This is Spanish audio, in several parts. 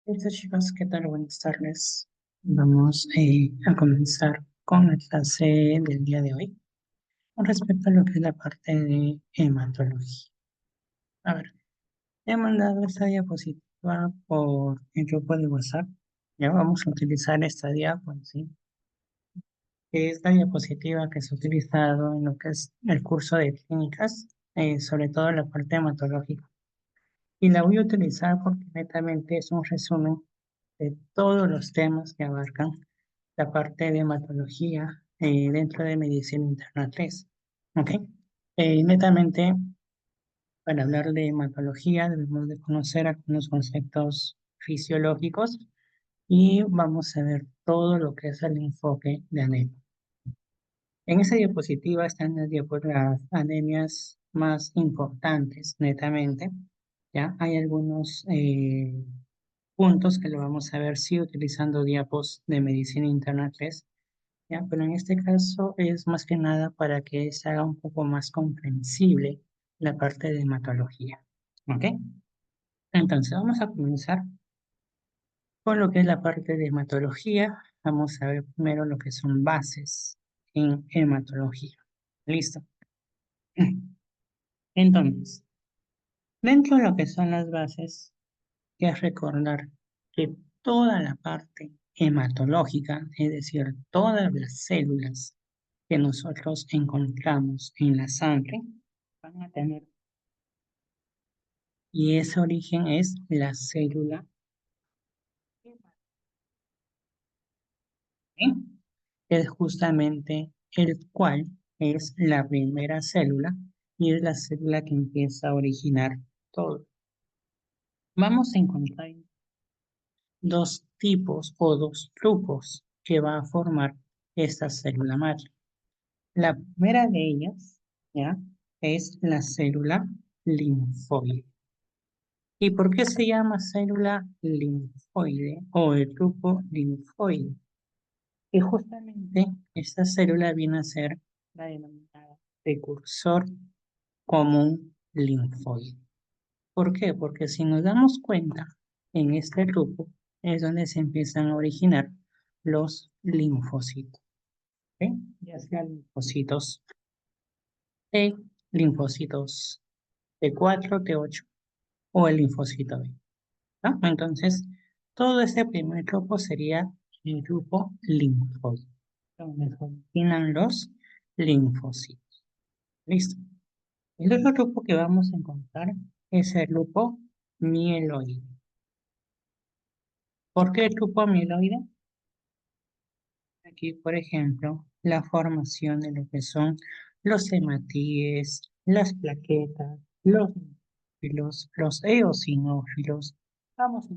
Listo, chicos, ¿qué tal? Buenas tardes. Vamos a comenzar con la clase del día de hoy con respecto a lo que es la parte de hematología. A ver, he mandado esta diapositiva por el grupo de WhatsApp. Ya vamos a utilizar esta diapositiva, ¿sí? Que es la diapositiva que se ha utilizado en lo que es el curso de clínicas, sobre todo en la parte hematológica. Y la voy a utilizar porque netamente es un resumen de todos los temas que abarcan la parte de hematología dentro de medicina interna 3. ¿Ok? Netamente, para hablar de hematología debemos de conocer algunos conceptos fisiológicos y vamos a ver todo lo que es el enfoque de anemia. En esa diapositiva están las anemias más importantes, netamente. ¿Ya? Hay algunos puntos que lo vamos a ver si utilizando diapos de medicina interna 3. ¿Ya? Pero en este caso es más que nada para que se haga un poco más comprensible la parte de hematología. ¿Ok? Entonces vamos a comenzar con lo que es la parte de hematología. Vamos a ver primero lo que son bases en hematología. ¿Listo? Entonces, dentro de lo que son las bases, hay que recordar que toda la parte hematológica, es decir, todas las células que nosotros encontramos en la sangre, van a tener, y ese origen es la célula hematoide, es justamente el cual es la primera célula y es la célula que empieza a originar todo. Vamos a encontrar dos tipos o dos grupos que va a formar esta célula madre. La primera de ellas, ¿ya? Es la célula linfoide. ¿Y por qué se llama célula linfoide o el grupo linfoide? Que justamente esta célula viene a ser la denominada precursor común linfoide. ¿Por qué? Porque si nos damos cuenta, en este grupo es donde se empiezan a originar los linfocitos, ¿ok? Ya sean linfocitos T, linfocitos T4, T8 o el linfocito B, ¿no? Entonces, todo ese primer grupo sería el grupo linfoide, donde se originan los linfocitos. ¿Listo? El otro grupo que vamos a encontrar es el grupo mieloide. ¿Por qué el grupo mieloide? Aquí, por ejemplo, la formación de lo que son los hematíes, las plaquetas, los neutrófilos, los eosinófilos, vamos a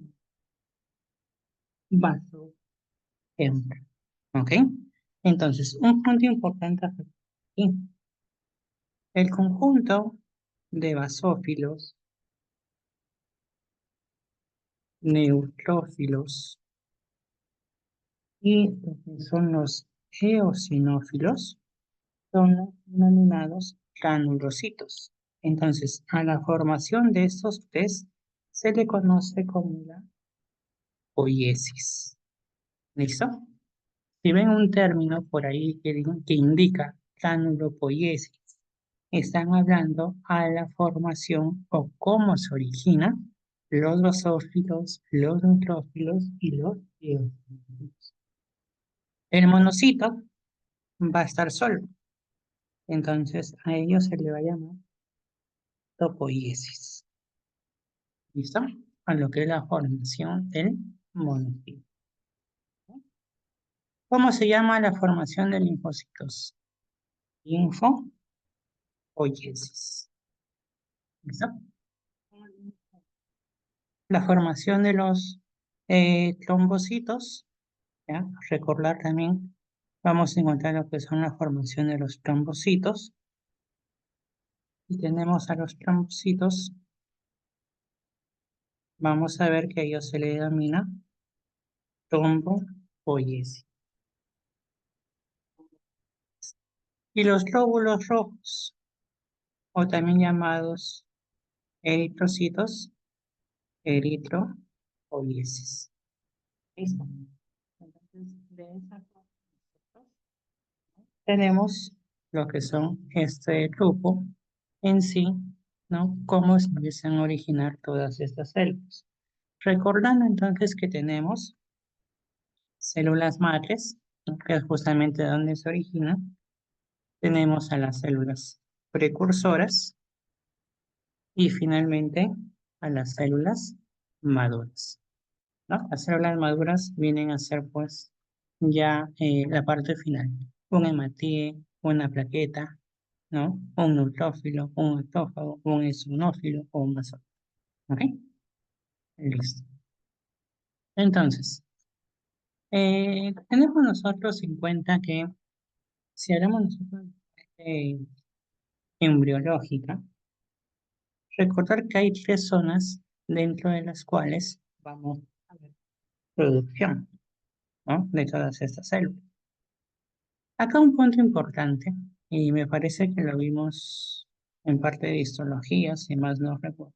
vaso, hembra. ¿Ok? Entonces, un punto importante aquí. El conjunto de basófilos, neutrófilos y lo que son los eosinófilos son los denominados granulocitos. Entonces, a la formación de estos tres se le conoce como la poiesis. ¿Listo? Si ven un término por ahí que indica granulopoiesis, están hablando a la formación o cómo se origina los basófilos, los neutrófilos y los eosinófilos. El monocito va a estar solo, entonces a ello se le va a llamar topoiesis. ¿Listo? A lo que es la formación del monocito. ¿Cómo se llama la formación de linfocitos? Linfopoiesis. ¿Listo? La formación de los trombocitos, ¿ya? Recordar también, vamos a encontrar lo que son la formación de los trombocitos. Y tenemos a los trombocitos, vamos a ver que a ellos se le denomina trombopoiesis. Y los glóbulos rojos, o también llamados eritrocitos, eritrocitos, o dieces. ¿Listo? Entonces, de esa forma, nosotros tenemos lo que son este grupo en sí, ¿no? Cómo se empiezan a originar todas estas células. Recordando entonces que tenemos células madres, ¿no? Que es justamente donde se originan. Tenemos a las células precursoras y finalmente a las células maduras, ¿no? Las células maduras vienen a ser pues ya la parte final, un hematíe, una plaqueta, ¿no? Un neutrófilo, un autófago, un eosinófilo o un basófilo, ¿ok? Listo. Entonces, tenemos nosotros en cuenta que si hablamos nosotros de embriológica, recordar que hay tres zonas dentro de las cuales vamos a ver producción, ¿no? De todas estas células. Acá un punto importante, y me parece que lo vimos en parte de histología, si más no recuerdo.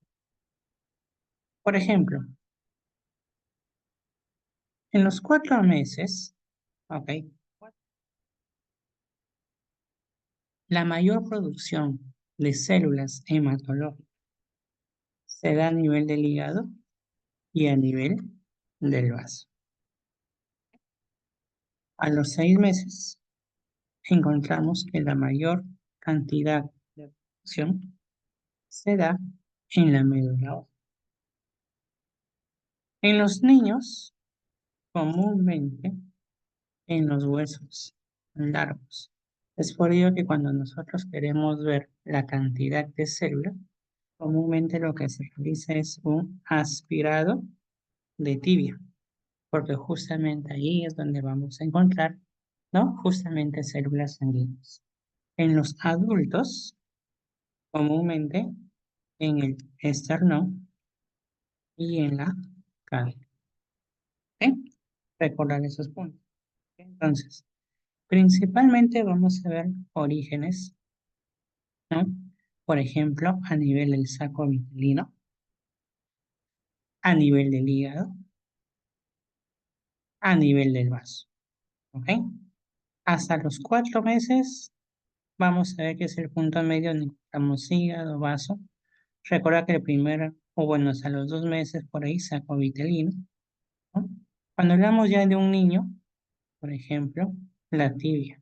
Por ejemplo, en los 4 meses, ¿ok? La mayor producción de células hematológicas se da a nivel del hígado y a nivel del vaso. A los 6 meses encontramos que la mayor cantidad de producción se da en la médula ósea. En los niños, comúnmente en los huesos largos. Es por ello que cuando nosotros queremos ver la cantidad de células, comúnmente lo que se realiza es un aspirado de tibia, porque justamente ahí es donde vamos a encontrar, ¿no? Justamente células sanguíneas. En los adultos, comúnmente en el esternón y en la cadera. ¿Ok? Recordar esos puntos. Entonces, principalmente vamos a ver orígenes, ¿no? Por ejemplo, a nivel del saco vitelino, a nivel del hígado, a nivel del vaso, ¿ok? Hasta los 4 meses vamos a ver que es el punto medio donde encontramos hígado, vaso. Recuerda que el primer, o bueno, hasta los 2 meses por ahí saco vitelino, ¿no? Cuando hablamos ya de un niño, por ejemplo, la tibia,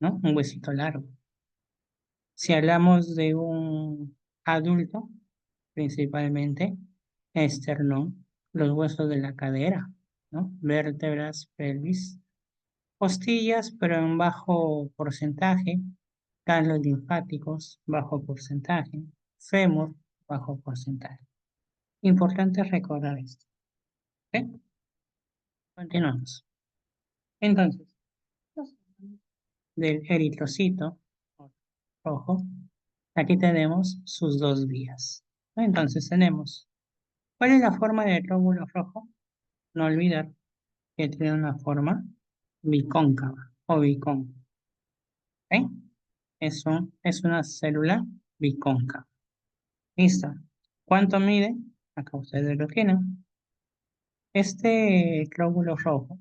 ¿no? Un huesito largo. Si hablamos de un adulto, principalmente esternón, los huesos de la cadera, ¿no? Vértebras, pelvis, costillas, pero en bajo porcentaje, ganglios linfáticos, bajo porcentaje, fémur, bajo porcentaje. Importante recordar esto. ¿Ok? Continuamos. Entonces, del eritrocito rojo, aquí tenemos sus dos vías. Entonces tenemos, ¿cuál es la forma del glóbulo rojo? No olvidar que tiene una forma bicóncava o bicóncava. ¿Ok? Es una célula bicóncava. ¿Listo? ¿Cuánto mide? Acá ustedes lo tienen. Este glóbulo rojo,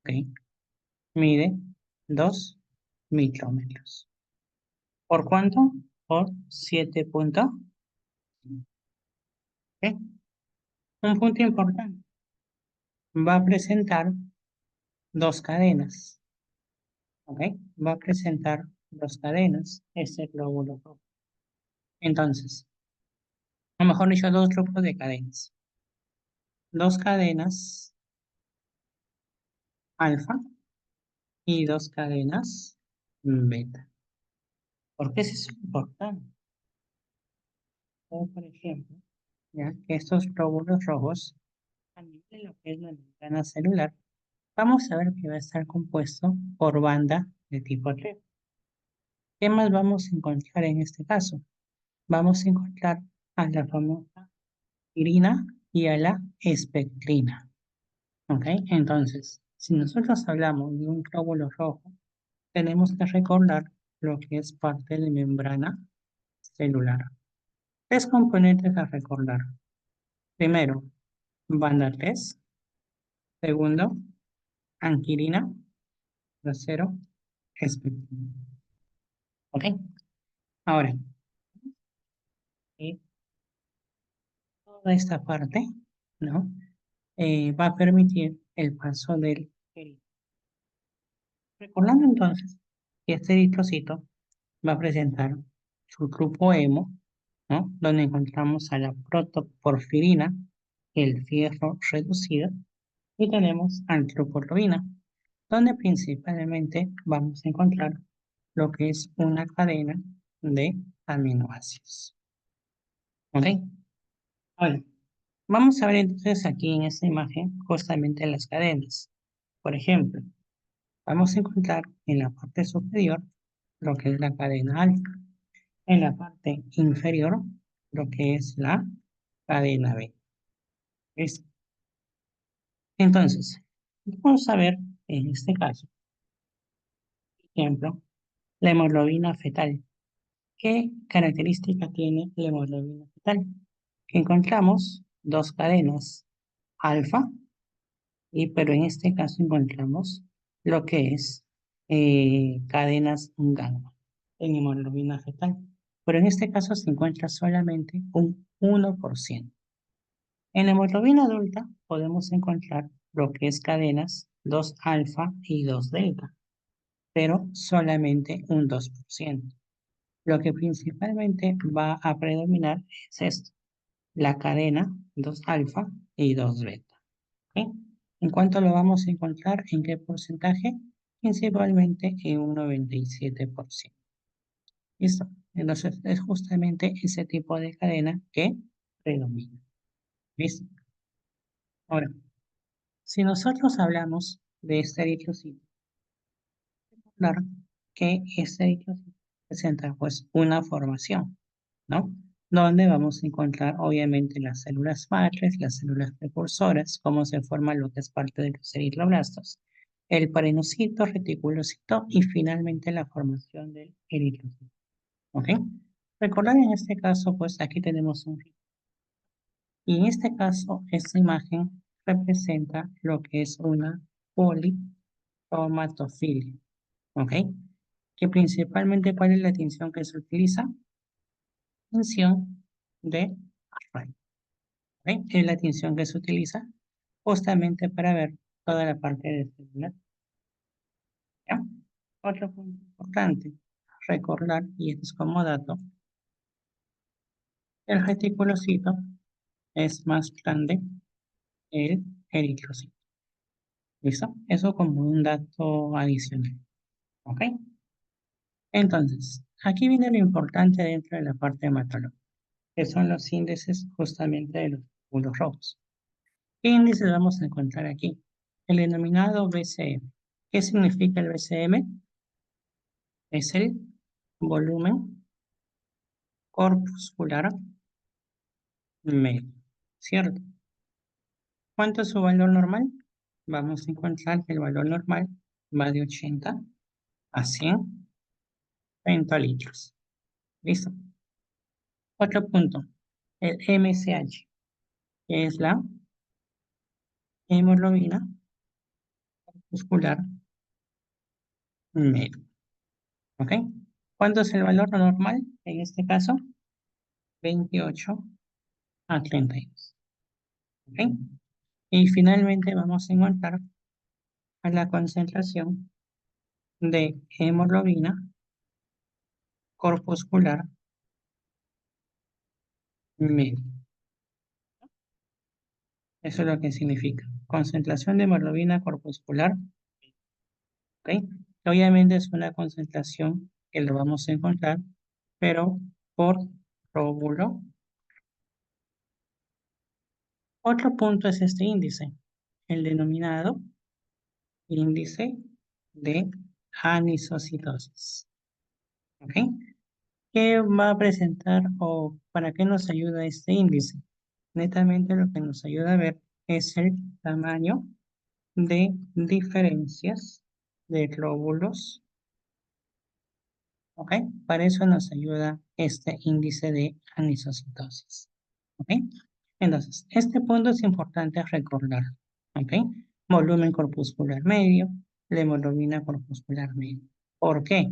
¿ok? Mide 2 micrómetros. ¿Por cuánto? Por 7,5. ¿Ok? Un punto importante. Va a presentar dos cadenas. ¿Ok? Va a presentar dos cadenas este glóbulo rojo. Entonces, o mejor dicho, dos grupos de cadenas. Dos cadenas alfa y dos cadenas beta. ¿Por qué es eso importante? Por ejemplo, ya que estos glóbulos rojos, a nivel de lo que es la membrana celular, vamos a ver que va a estar compuesto por banda de tipo 3. ¿Qué más vamos a encontrar en este caso? Vamos a encontrar a la famosa pirina y a la espectrina. ¿Ok? Entonces, si nosotros hablamos de un glóbulo rojo, tenemos que recordar lo que es parte de la membrana celular. Tres componentes a recordar. Primero, banda 3, segundo, anquilina, tercero, espectrin. ¿Ok? Ahora, eh, toda esta parte, ¿no? Va a permitir el paso del eritrocito. Recordando entonces que este eritrocito va a presentar su grupo hemo, ¿no? Donde encontramos a la protoporfirina, el fierro reducido, y tenemos antroporrobina, donde principalmente vamos a encontrar lo que es una cadena de aminoácidos. ¿Ok? Ahora, vamos a ver entonces aquí en esta imagen justamente las cadenas. Por ejemplo, vamos a encontrar en la parte superior lo que es la cadena alfa, en la parte inferior lo que es la cadena B. ¿Listo? Entonces, vamos a ver en este caso, por ejemplo, la hemoglobina fetal. ¿Qué característica tiene la hemoglobina fetal? Que encontramos dos cadenas alfa, pero en este caso encontramos lo que es cadenas gamma en hemoglobina fetal. Pero en este caso se encuentra solamente un 1%. En la hemoglobina adulta podemos encontrar lo que es cadenas 2 alfa y 2 delta, pero solamente un 2%. Lo que principalmente va a predominar es esto, la cadena 2 alfa y 2 beta. ¿Ok? ¿En cuánto lo vamos a encontrar? ¿En qué porcentaje? Principalmente en un 97%. ¿Listo? Entonces es justamente ese tipo de cadena que predomina. ¿Listo? Ahora, si nosotros hablamos de este eritrocito, claro que este eritrocito presenta pues una formación, ¿no? Donde vamos a encontrar obviamente las células madres, las células precursoras, cómo se forma lo que es parte de los eritroblastos, el parenocito, reticulocito y finalmente la formación del eritrocito. ¿Ok? Recordar en este caso, pues aquí tenemos un... Y en este caso, esta imagen representa lo que es una policromatofilia. ¿Ok? Que principalmente, ¿cuál es la tinción que se utiliza? Tinción de Array. ¿Ok? Es la tinción que se utiliza justamente para ver toda la parte de celular. ¿Ya? Otro punto importante, recordar, y esto es como dato, el reticulocito es más grande que el eritrocito. ¿Listo? Eso como un dato adicional. ¿Ok? Entonces, aquí viene lo importante dentro de la parte hematológica, que son los índices justamente de los glóbulos rojos. ¿Qué índices vamos a encontrar aquí? El denominado BCM. ¿Qué significa el BCM? Es el volumen corpuscular medio, ¿cierto? ¿Cuánto es su valor normal? Vamos a encontrar que el valor normal va de 80 a 100 pentalitros. ¿Listo? Otro punto, el MSH, que es la hemoglobina muscular medio. ¿Ok? ¿Cuánto es el valor normal? En este caso, 28 a 32. ¿Ok? Y finalmente vamos a encontrar a la concentración de hemoglobina corpuscular medio. Eso es lo que significa. Concentración de hemoglobina corpuscular, ¿ok? Obviamente es una concentración que lo vamos a encontrar, pero por róbulo. Otro punto es este índice, el denominado índice de anisocitosis. ¿Ok? ¿Qué va a presentar o para qué nos ayuda este índice? Netamente lo que nos ayuda a ver es el tamaño de diferencias de glóbulos. ¿Ok? Para eso nos ayuda este índice de anisocitosis. ¿Ok? Entonces, este punto es importante recordar, ¿ok? Volumen corpuscular medio, la hemoglobina corpuscular medio. ¿Por qué?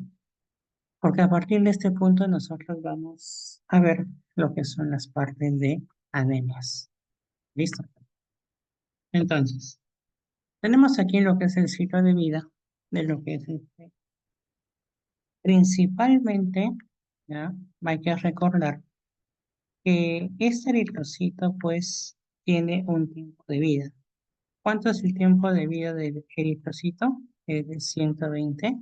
Porque a partir de este punto nosotros vamos a ver lo que son las partes de anemias. ¿Listo? Entonces, tenemos aquí lo que es el ciclo de vida de lo que es principalmente, ¿ya? Hay que recordar que este eritrocito pues tiene un tiempo de vida. ¿Cuánto es el tiempo de vida del eritrocito? Es de 120.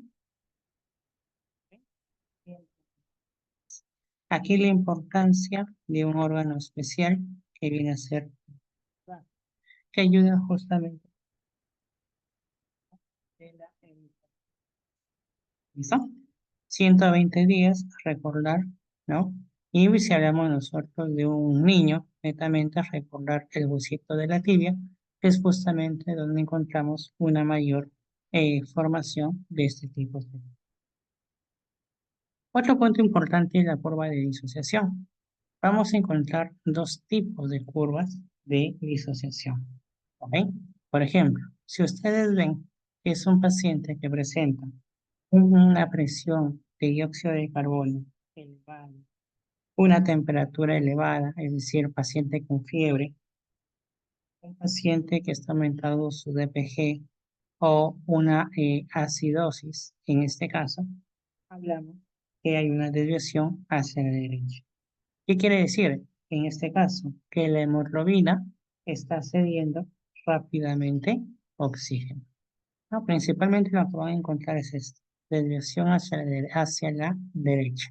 Aquí la importancia de un órgano especial que viene a ser, que ayuda justamente de la emisión. ¿Listo? 120 días, recordar, ¿no? Y si hablamos nosotros de un niño, netamente recordar el huesito de la tibia, que es justamente donde encontramos una mayor formación de este tipo de. Otro punto importante es la curva de disociación. Vamos a encontrar dos tipos de curvas de disociación. ¿Ok? Por ejemplo, si ustedes ven que es un paciente que presenta una presión de dióxido de carbono elevada, una temperatura elevada, es decir, paciente con fiebre, un paciente que está aumentado su DPG o una acidosis, en este caso, hablamos que hay una desviación hacia la derecha. ¿Qué quiere decir? En este caso, que la hemoglobina está cediendo rápidamente oxígeno. No, principalmente lo que van a encontrar es esto, desviación hacia la derecha.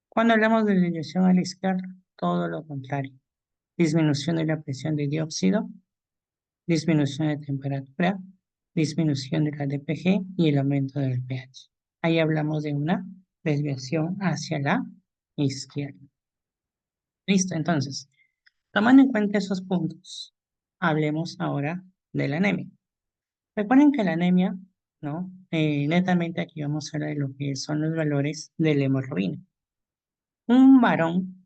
Cuando hablamos de desviación a la izquierda, todo lo contrario. Disminución de la presión de dióxido, disminución de temperatura, disminución de la DPG y el aumento del pH. Ahí hablamos de una desviación hacia la izquierda. Listo, entonces, tomando en cuenta esos puntos, hablemos ahora de la anemia. Recuerden que la anemia, ¿no? Netamente aquí vamos a hablar de lo que son los valores de la hemoglobina. Un varón,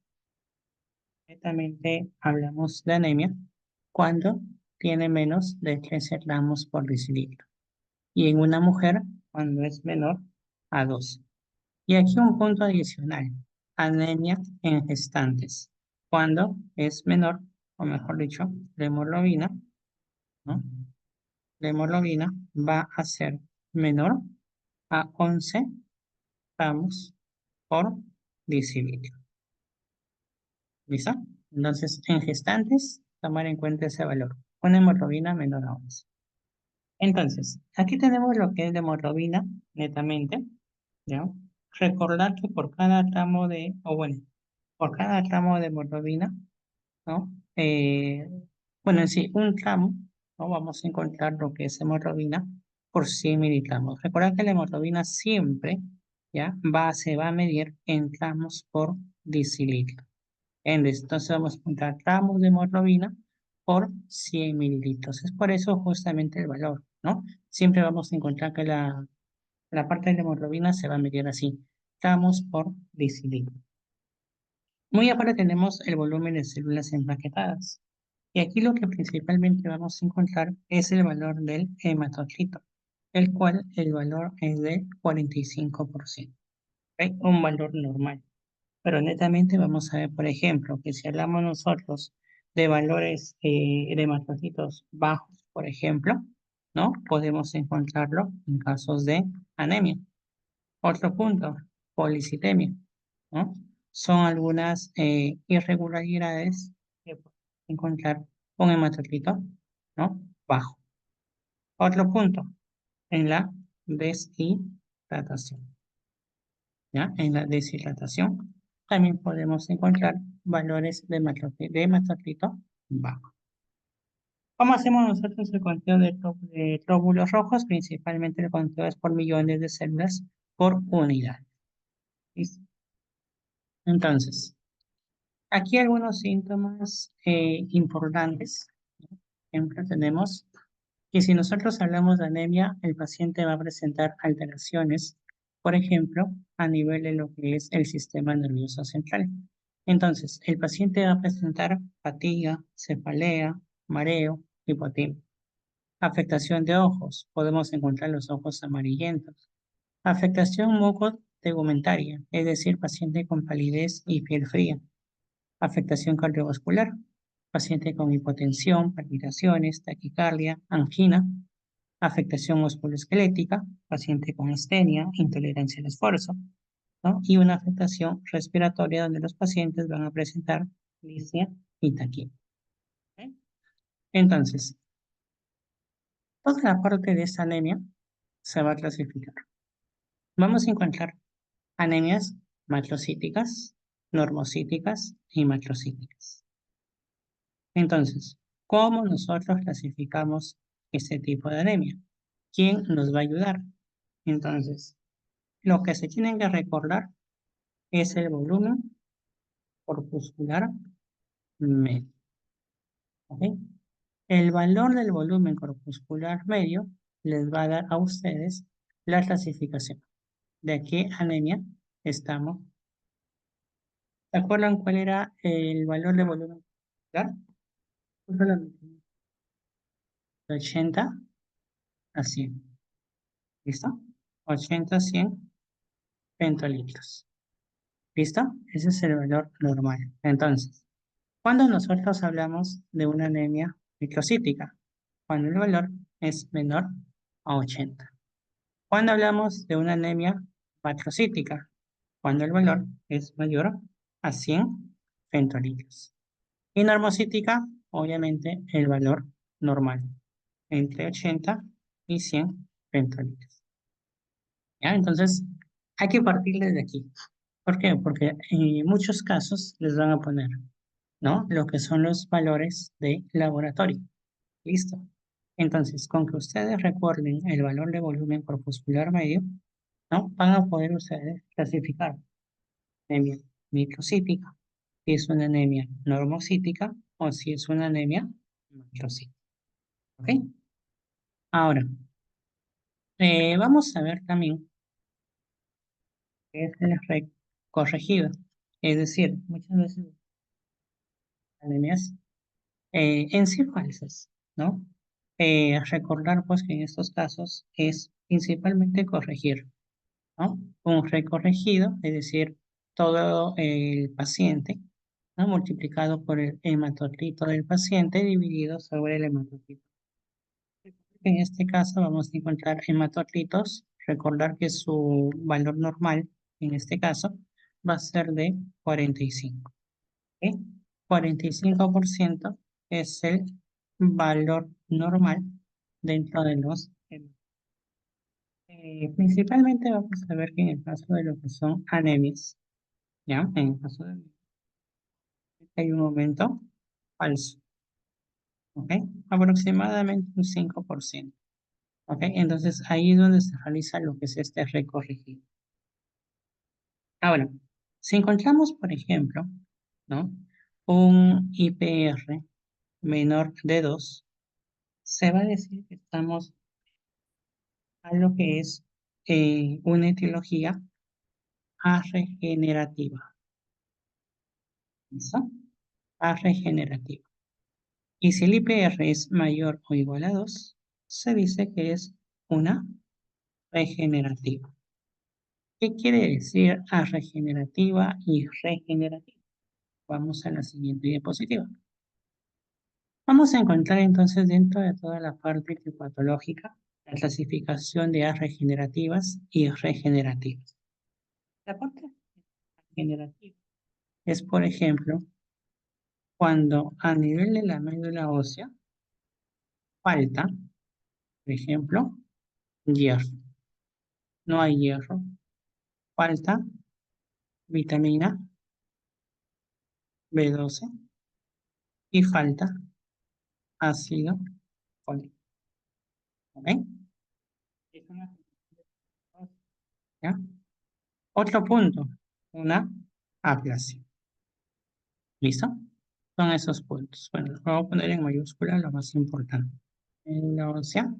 netamente hablamos de anemia cuando tiene menos de 13 gramos por decilitro. Y en una mujer cuando es menor a 12. Y aquí un punto adicional, anemia en gestantes, cuando es menor, o mejor dicho, la hemoglobina, ¿no? La hemoglobina va a ser menor a 11 gramos por decilitro. ¿Listo? Entonces, en gestantes, tomar en cuenta ese valor. Una hemoglobina menor a 11. Entonces, aquí tenemos lo que es la hemoglobina, netamente, ¿ya? Recordar que por cada tramo de, o bueno, por cada tramo de hemoglobina, ¿no? Bueno, en sí, un tramo, ¿no? Vamos a encontrar lo que es hemoglobina por 100 miligramos. Recuerda que la hemoglobina siempre, ¿ya? Se va a medir en tramos por decilitro. Entonces vamos a encontrar tramos de hemoglobina por 100 mililitros. Es por eso justamente el valor, ¿no? Siempre vamos a encontrar que la parte de la hemoglobina se va a medir así, tramos por decilitro. Muy aparte tenemos el volumen de células empaquetadas. Y aquí lo que principalmente vamos a encontrar es el valor del hematocrito, el cual el valor es de 45%. ¿Ok? Un valor normal. Pero netamente vamos a ver, por ejemplo, que si hablamos nosotros de valores de hematocritos bajos, por ejemplo, ¿no? Podemos encontrarlo en casos de anemia. Otro punto, policitemia, ¿no? Son algunas irregularidades que podemos encontrar con hematocrito, ¿no? Bajo. Otro punto, en la deshidratación, ¿ya? En la deshidratación también podemos encontrar valores de hematocrito bajo. ¿Cómo hacemos nosotros el conteo de glóbulos rojos? Principalmente el conteo es por millones de células por unidad. ¿Listo? Entonces, aquí algunos síntomas importantes, ¿no? Por ejemplo, tenemos que si nosotros hablamos de anemia, el paciente va a presentar alteraciones, por ejemplo, a nivel de lo que es el sistema nervioso central. Entonces, el paciente va a presentar fatiga, cefalea, mareo, hipotimia. Afectación de ojos. Podemos encontrar los ojos amarillentos. Afectación mucotegumentaria, es decir, paciente con palidez y piel fría. Afectación cardiovascular. Paciente con hipotensión, palpitaciones, taquicardia, angina. Afectación musculoesquelética. Paciente con astenia, intolerancia al esfuerzo, ¿no? Y una afectación respiratoria donde los pacientes van a presentar disnea y taquimia. ¿Ok? Entonces, toda la parte de esta anemia se va a clasificar. Vamos a encontrar anemias macrocíticas, normocíticas y macrocíticas. Entonces, ¿cómo nosotros clasificamos este tipo de anemia? ¿Quién nos va a ayudar? Entonces, lo que se tienen que recordar es el volumen corpuscular medio. ¿Ok? El valor del volumen corpuscular medio les va a dar a ustedes la clasificación de qué anemia estamos. ¿Se acuerdan cuál era el valor de volumen corpuscular? De 80 a 100. ¿Listo? 80 a 100 pentolitros. ¿Listo? Ese es el valor normal. Entonces, cuando nosotros hablamos de una anemia microcítica, cuando el valor es menor a 80. Cuando hablamos de una anemia macrocítica, cuando el valor es mayor a 100 femtolitros. Y normocítica, obviamente, el valor normal, entre 80 y 100 femtolitros. ¿Ya? Entonces, hay que partir desde aquí. ¿Por qué? Porque en muchos casos les van a poner, ¿no? Lo que son los valores de laboratorio. ¿Listo? Entonces, con que ustedes recuerden el valor de volumen corpuscular medio, ¿no? Van a poder ustedes clasificar anemia microcítica, si es una anemia normocítica o si es una anemia macrocítica. ¿Ok? Ahora, vamos a ver también qué es el corregido. Es decir, muchas veces anemias en sí falsas, ¿no? Recordar pues que en estos casos es principalmente corregir, ¿no? Un recorregido, es decir, todo el paciente, ¿no? Multiplicado por el hematocrito del paciente dividido sobre el hematocrito. En este caso vamos a encontrar hematocritos, recordar que su valor normal, en este caso, va a ser de 45. ¿Ok? 45% es el valor normal dentro de los principalmente vamos a ver que en el caso de lo que son anemias, ¿ya? En el caso de hay un aumento falso, ¿ok? Aproximadamente un 5%, ¿ok? Entonces ahí es donde se realiza lo que es este recorrigido. Ahora, si encontramos, por ejemplo, ¿no? Un IPR menor de 2, se va a decir que estamos a lo que es una etiología arregenerativa. ¿Listo? Arregenerativa. Y si el IPR es mayor o igual a 2, se dice que es una regenerativa. ¿Qué quiere decir arregenerativa y regenerativa? Vamos a la siguiente diapositiva. Vamos a encontrar entonces dentro de toda la parte patológica la clasificación de regenerativas y regenerativas. La parte regenerativa es, por ejemplo, cuando a nivel de la médula ósea falta, por ejemplo, hierro. No hay hierro, falta vitamina B12 y falta ácido fólico. ¿Ok? Es una- ¿Ya? Otro punto, una aplasia. ¿Listo? Son esos puntos. Bueno, los voy a poner en mayúscula lo más importante. En la ósea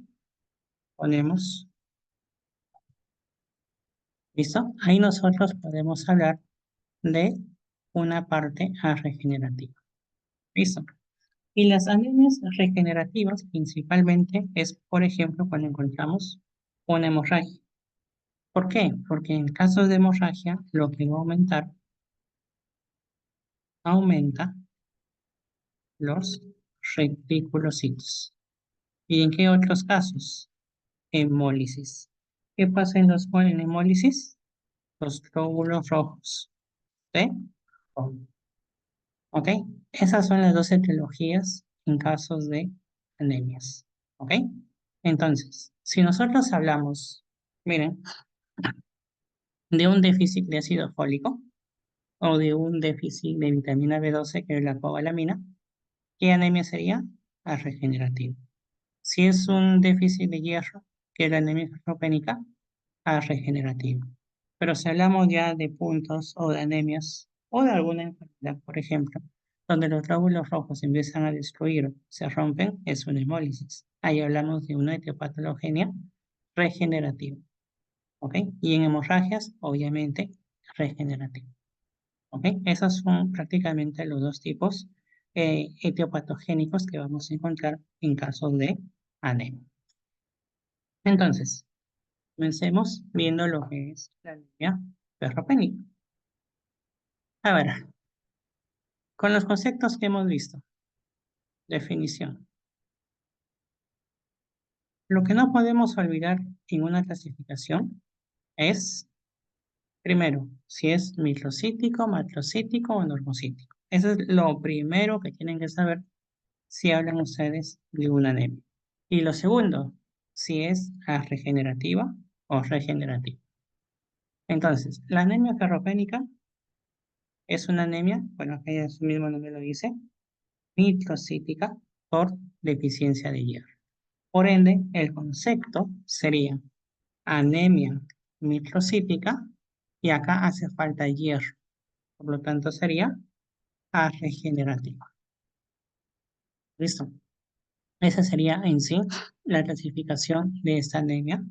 ponemos, ¿listo? Ahí nosotros podemos hablar de una parte A regenerativa. ¿Listo? Y las anemias regenerativas principalmente es, por ejemplo, cuando encontramos una hemorragia. ¿Por qué? Porque en caso de hemorragia, lo que va a aumentar, aumenta los reticulocitos. ¿Y en qué otros casos? Hemólisis. ¿Qué pasa en hemólisis? Los glóbulos rojos. ¿Sí? ¿Ok? Esas son las dos etiologías en casos de anemias. ¿Ok? Entonces, si nosotros hablamos, miren, de un déficit de ácido fólico o de un déficit de vitamina B12, que es la cobalamina, ¿qué anemia sería? A regenerativa. Si es un déficit de hierro, que es la anemia sarcopénica, a regenerativa. Pero si hablamos ya de puntos o de anemias o de alguna enfermedad, por ejemplo, donde los glóbulos rojos empiezan a destruir, se rompen, es una hemólisis. Ahí hablamos de una etiopatologenia regenerativa. ¿Ok? Y en hemorragias, obviamente, regenerativa. ¿Ok? Esos son prácticamente los dos tipos etiopatogénicos que vamos a encontrar en casos de anemia. Entonces, comencemos viendo lo que es la anemia ferropénica. A ver, con los conceptos que hemos visto, definición. Lo que no podemos olvidar en una clasificación es, primero, si es microcítico, macrocítico o normocítico. Eso es lo primero que tienen que saber si hablan ustedes de una anemia. Y lo segundo, si es regenerativa o regenerativa. Entonces, la anemia ferropénica es una anemia, bueno, acá su mismo nombre lo dice, microcítica por deficiencia de hierro. Por ende, el concepto sería anemia microcítica y acá hace falta hierro. Por lo tanto, sería regenerativa. ¿Listo? Esa sería en sí la clasificación de esta anemia.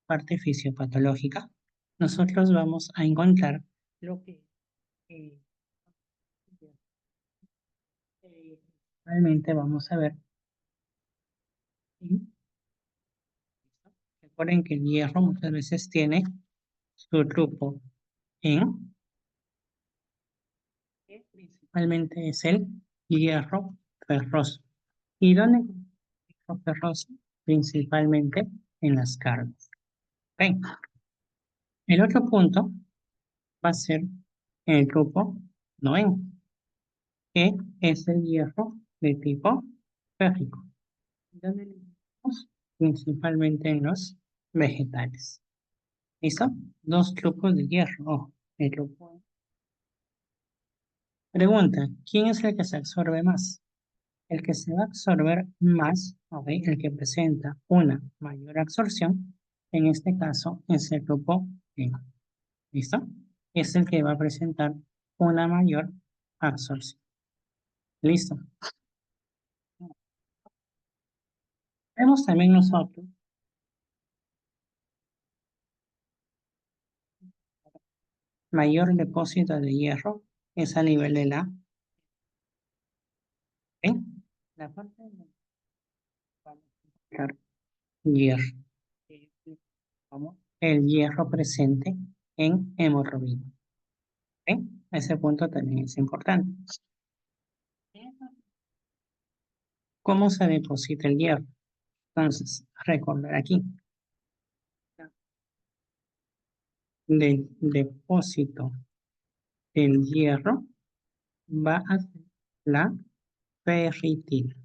Parte fisiopatológica, nosotros vamos a encontrar lo que eh, realmente vamos a ver. Recuerden que el hierro muchas veces tiene su grupo en, que principalmente es el hierro ferroso. ¿Y dónde encontramos el hierro ferroso? Principalmente en las carnes. Ok. El otro punto va a ser el grupo NOEN, que es el hierro de tipo férrico. ¿Dónde lo encontramos? Principalmente en los vegetales. ¿Listo? Dos grupos de hierro. Ojo, el grupo. Pregunta, ¿quién es el que se absorbe más? El que se va a absorber más, ¿ok? El que presenta una mayor absorción, en este caso es el grupo E. ¿Listo? Es el que va a presentar una mayor absorción. ¿Listo? Vemos también nosotros mayor depósito de hierro es a nivel de la E. La parte de la hierro. Como el hierro presente en hemoglobina. ¿Ok? Ese punto también es importante. ¿Cómo se deposita el hierro? Entonces, recordar aquí, del depósito del hierro va a ser la ferritina.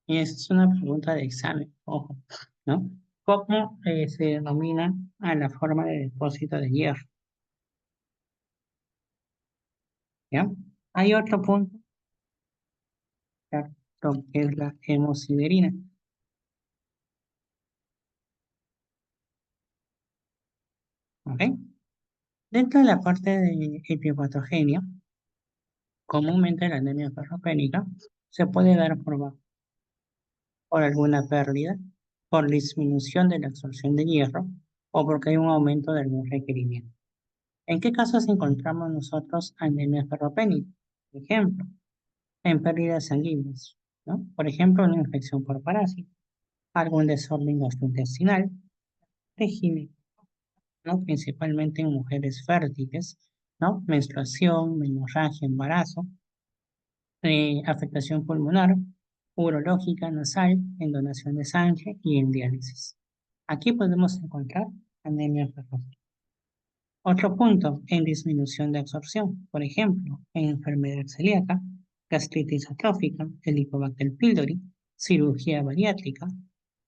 Y esa es una pregunta de examen, ojo, ¿no? ¿Cómo se denomina a la forma de depósito de hierro? ¿Ya? Hay otro punto, ¿ya? Lo que es la hemosiderina. ¿Ok? Dentro de la parte de etiopatogenia, comúnmente la anemia ferropénica se puede dar por alguna pérdida, por disminución de la absorción de hierro o porque hay un aumento de algún requerimiento. ¿En qué casos encontramos nosotros anemia ferropénica? Por ejemplo, en pérdidas sanguíneas, ¿no? Por ejemplo, una infección por parásito, algún desorden gastrointestinal, régimen, ¿no? Principalmente en mujeres fértiles, ¿no? Menstruación, hemorragia, embarazo, afectación pulmonar, urológica, nasal, en donación de sangre y en diálisis. Aquí podemos encontrar anemia ferropénica. Otro punto, en disminución de absorción, por ejemplo, en enfermedad celíaca, gastritis atrófica, Helicobacter pylori, cirugía bariátrica,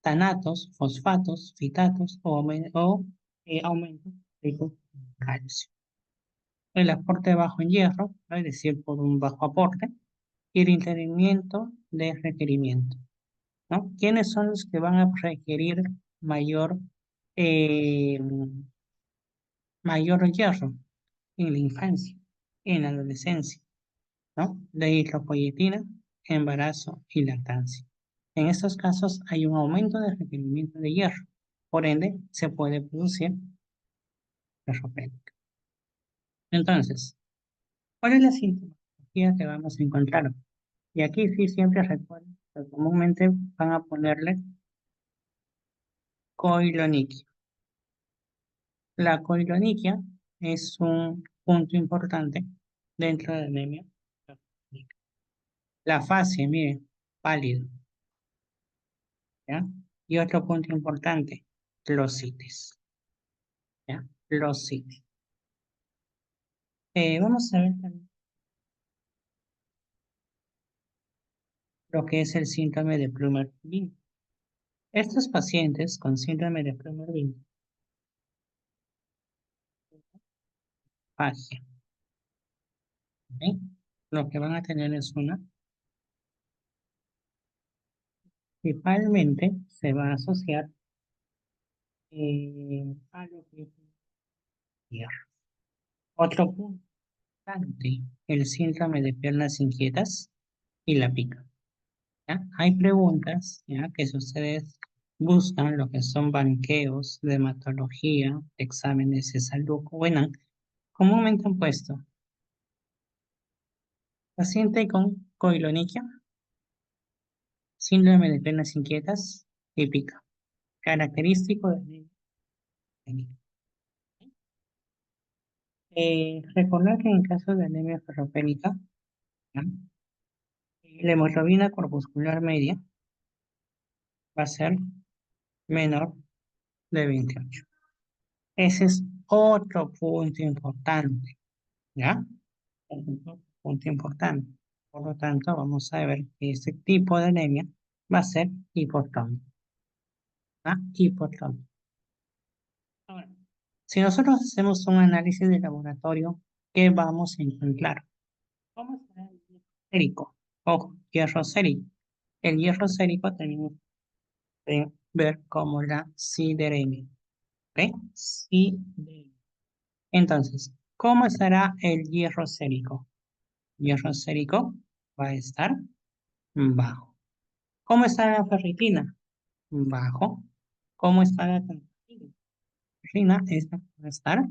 tanatos, fosfatos, fitatos o aumento de calcio. El aporte bajo en hierro, ¿no? Es decir, por un bajo aporte, y el incremento de requerimiento, ¿no? ¿Quiénes son los que van a requerir mayor, eh, mayor hierro? En la infancia, en la adolescencia, ¿no? La eritropoyetina, embarazo y lactancia. En estos casos hay un aumento de requerimiento de hierro, por ende se puede producir ferropénica. Entonces, ¿cuál es la sintomatología que vamos a encontrar? Y aquí sí siempre recuerden que comúnmente van a ponerle coiloniquia. La coiloniquia es un punto importante dentro de la anemia ferropénica. La fase, miren, pálido, ¿ya? Y otro punto importante, los CITES, ¿ya? Los CITES. Vamos a ver también lo que es el síndrome de Plummer-Vinck. Estos pacientes con síndrome de Plummer-Vinck, fagia, ¿ok? Lo que van a tener es una, principalmente se va a asociar a lo que es el hierro. Otro punto importante, el síndrome de piernas inquietas y la pica. ¿Ya? Hay preguntas, ¿ya? Que si ustedes buscan lo que son banqueos de hematología, exámenes de salud, bueno, comúnmente han puesto paciente con coiloniquia, síndrome de piernas inquietas, típica, característico de anemia ferropénica. Recordar que en caso de anemia ferropénica, ¿ya? La hemoglobina corpuscular media va a ser menor de 28. Ese es otro punto importante, ¿ya? Un punto importante. Por lo tanto, vamos a ver que este tipo de anemia va a ser hipotónica. ¿Ah? Hipotónica. Ahora, si nosotros hacemos un análisis de laboratorio, ¿qué vamos a encontrar? ¿Cómo será el hierro sérico? Ojo, hierro sérico. El hierro sérico tenemos que ver como la sideremia. ¿Ok? Sideremia. Entonces, ¿cómo estará el hierro sérico? Hierro sérico va a estar bajo. ¿Cómo está la ferritina? Bajo. ¿Cómo está la tantalina? Ferrina, esta va a estar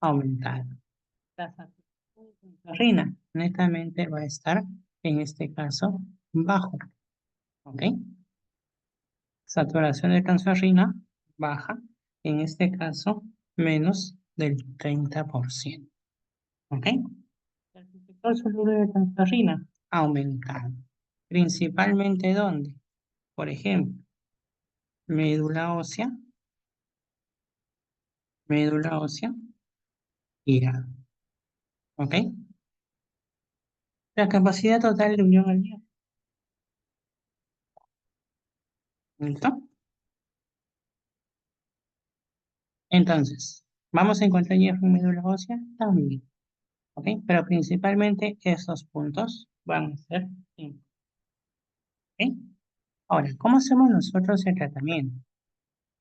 aumentada. La saturación de ferrina netamente va a estar, en este caso, bajo. ¿Ok? Saturación de transferrina baja, en este caso, menos del 30%. ¿Ok? El receptor soluble de transferrina aumentado. Principalmente, ¿dónde? Por ejemplo, médula ósea, médula ósea, hígado. ¿Ok? La capacidad total de unión al hierro. ¿Listo? Entonces, ¿vamos a encontrar hierro en médula ósea? También. ¿Ok? Pero principalmente esos puntos van a ser importantes. ¿Ok? Ahora, ¿cómo hacemos nosotros el tratamiento?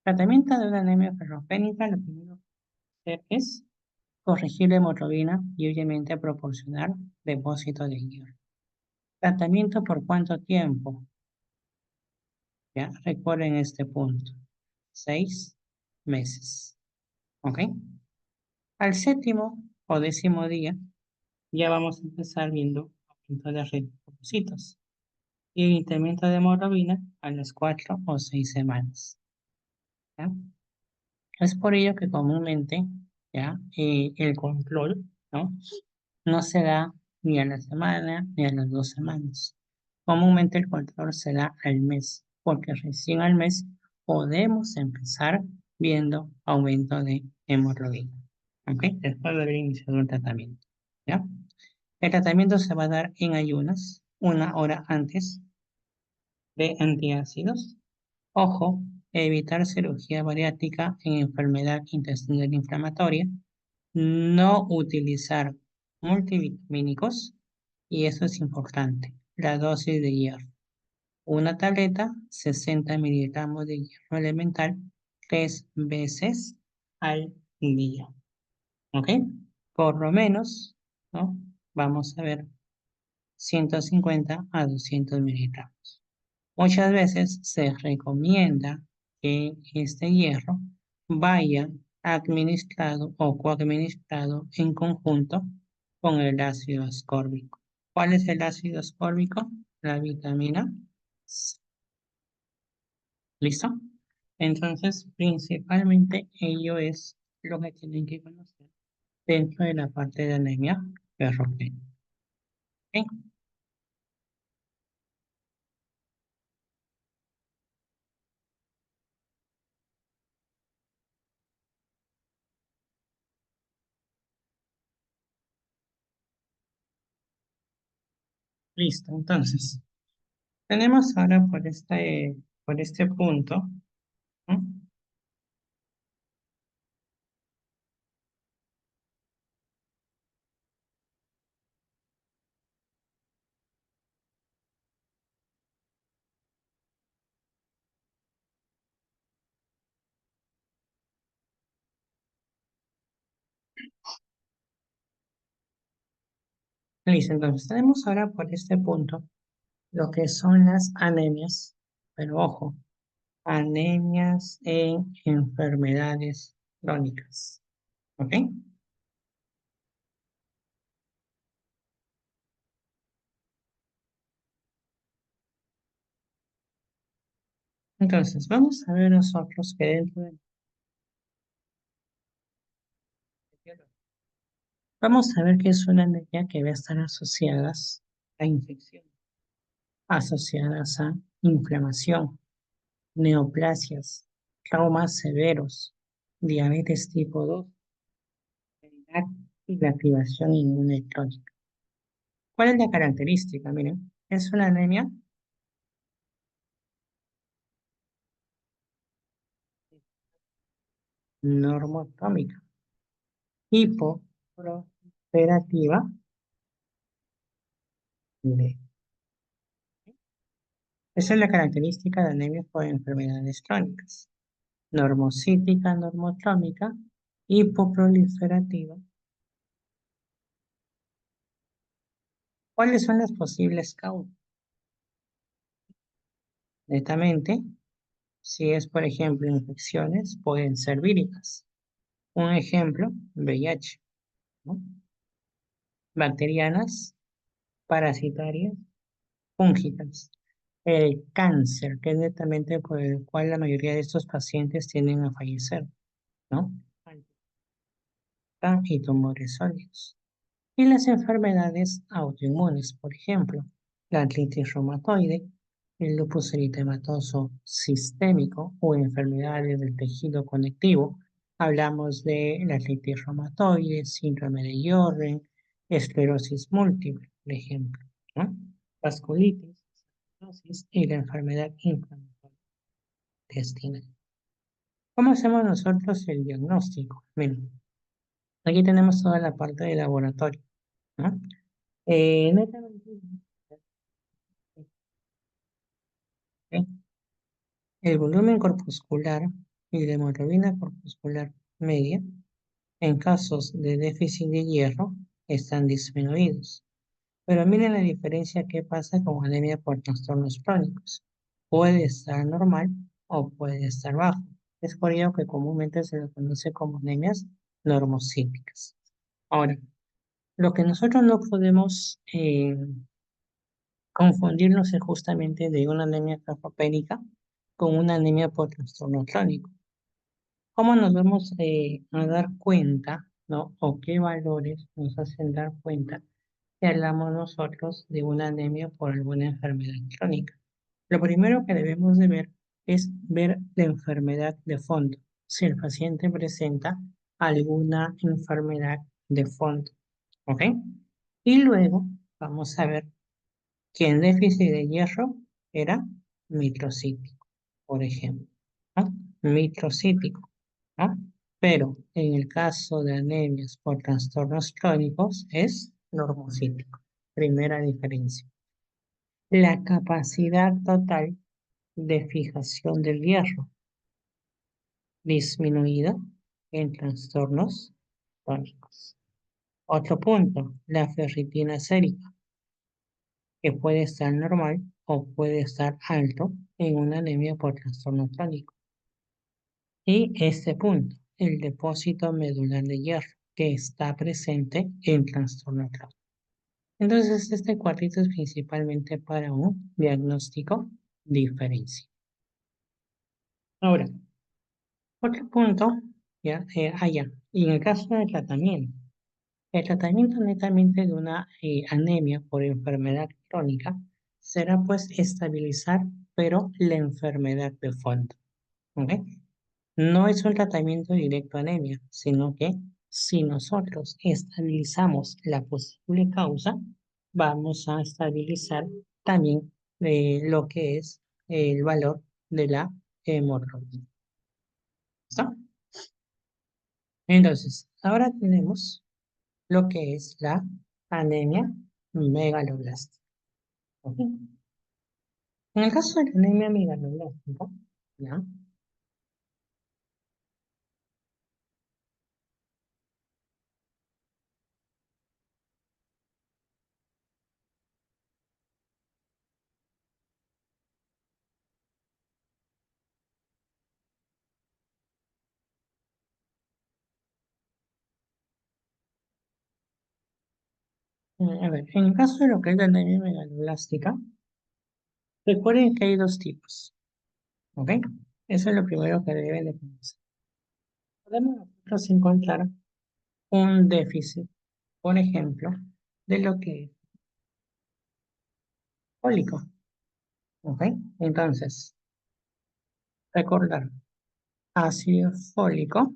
Tratamiento de una anemia ferropénica, lo primero que hacer es corregir la hemoglobina y obviamente proporcionar depósito de hierro. ¿Tratamiento por cuánto tiempo? Ya, recuerden este punto. 6 meses. ¿Ok? Al séptimo o décimo día ya vamos a empezar viendo aumento de eritrocitos y el incremento de hemoglobina a las 4 o 6 semanas. ¿Ya? Es por ello que comúnmente ¿ya? El control, ¿no? No se da ni a la semana ni a las 2 semanas. Comúnmente el control se da al mes, porque recién al mes podemos empezar viendo aumento de hemoglobina. ¿Ok? Después de haber iniciado el tratamiento. ¿Ya? El tratamiento se va a dar en ayunas, 1 hora antes de antiácidos. Ojo, evitar cirugía bariátrica en enfermedad intestinal inflamatoria. No utilizar multivitamínicos. Y eso es importante. La dosis de hierro. Una tableta, 60 miligramos de hierro elemental, 3 veces al día. ¿Ok? Por lo menos, ¿no? Vamos a ver 150 a 200 miligramos. Muchas veces se recomienda que este hierro vaya administrado o coadministrado en conjunto con el ácido ascórbico. ¿Cuál es el ácido ascórbico? La vitamina C. ¿Listo? Entonces, principalmente ello es lo que tienen que conocer dentro de la parte de anemia ferropenía. ¿Ok? Listo, entonces, tenemos ahora por este punto, ¿no? Listo, entonces tenemos ahora por este punto lo que son las anemias, pero ojo, anemias en enfermedades crónicas, ¿ok? Entonces, vamos a ver nosotros que dentro de... Vamos a ver que es una anemia que va a estar asociadas a infección, asociadas a inflamación, neoplasias, traumas severos, diabetes tipo 2 y la activación inmunológica. ¿Cuál es la característica? Miren, es una anemia normotómica, hipoproliferativa leve. Esa es la característica de anemia por enfermedades crónicas. Normocítica, normotómica, hipoproliferativa. ¿Cuáles son las posibles causas? Netamente, si es, por ejemplo, infecciones, pueden ser víricas. Un ejemplo, VIH, ¿no? Bacterianas, parasitarias, fúngicas. El cáncer, que es netamente por el cual la mayoría de estos pacientes tienden a fallecer, ¿no? Y tumores sólidos. Y las enfermedades autoinmunes, por ejemplo, la artritis reumatoide, el lupus eritematoso sistémico o enfermedades del tejido conectivo. Hablamos de la artritis reumatoide, síndrome de Sjögren, esclerosis múltiple, por ejemplo, ¿no? Vasculitis, cirrosis y la enfermedad inflamatoria intestinal. ¿Cómo hacemos nosotros el diagnóstico? Miren, aquí tenemos toda la parte de laboratorio, ¿no? Netamente, ¿ok? El volumen corpuscular y la hemoglobina corpuscular media en casos de déficit de hierro están disminuidos. Pero miren la diferencia que pasa con anemia por trastornos crónicos. Puede estar normal o puede estar bajo. Es por ello que comúnmente se le conoce como anemias normocíticas. Ahora, lo que nosotros no podemos confundirnos es justamente de una anemia sarcopénica con una anemia por trastorno crónico. ¿Cómo nos vamos a dar cuenta, ¿no? O qué valores nos hacen dar cuenta que hablamos nosotros de una anemia por alguna enfermedad crónica? Lo primero que debemos de ver es ver la enfermedad de fondo, si el paciente presenta alguna enfermedad de fondo, ¿ok? Y luego vamos a ver que el déficit de hierro era microcítico, por ejemplo, ¿no? Microcítico, ¿no? Pero en el caso de anemias por trastornos crónicos es normocítico. Primera diferencia. La capacidad total de fijación del hierro disminuida en trastornos crónicos. Otro punto, la ferritina sérica, que puede estar normal o puede estar alto en una anemia por trastorno crónico. Y este punto, el depósito medular de hierro, que está presente en trastorno crónico. Entonces, este cuartito es principalmente para un diagnóstico diferencial. Ahora, otro punto, ya, ya. Y en el caso del tratamiento, el tratamiento netamente de una anemia por enfermedad crónica será pues estabilizar, pero la enfermedad de fondo. ¿Ok? No es un tratamiento directo a anemia, sino que si nosotros estabilizamos la posible causa, vamos a estabilizar también lo que es el valor de la hemoglobina. ¿Listo? Entonces, ahora tenemos lo que es la anemia megaloblástica. ¿Ok? En el caso de la anemia megaloblástica, ¿ya? A ver, en el caso de lo que es la anemia megaloblástica, recuerden que hay dos tipos, ¿ok? Eso es lo primero que deben de conocer. Podemos nosotros encontrar un déficit, por ejemplo, de lo que es fólico, ¿ok? Entonces, recordar ácido fólico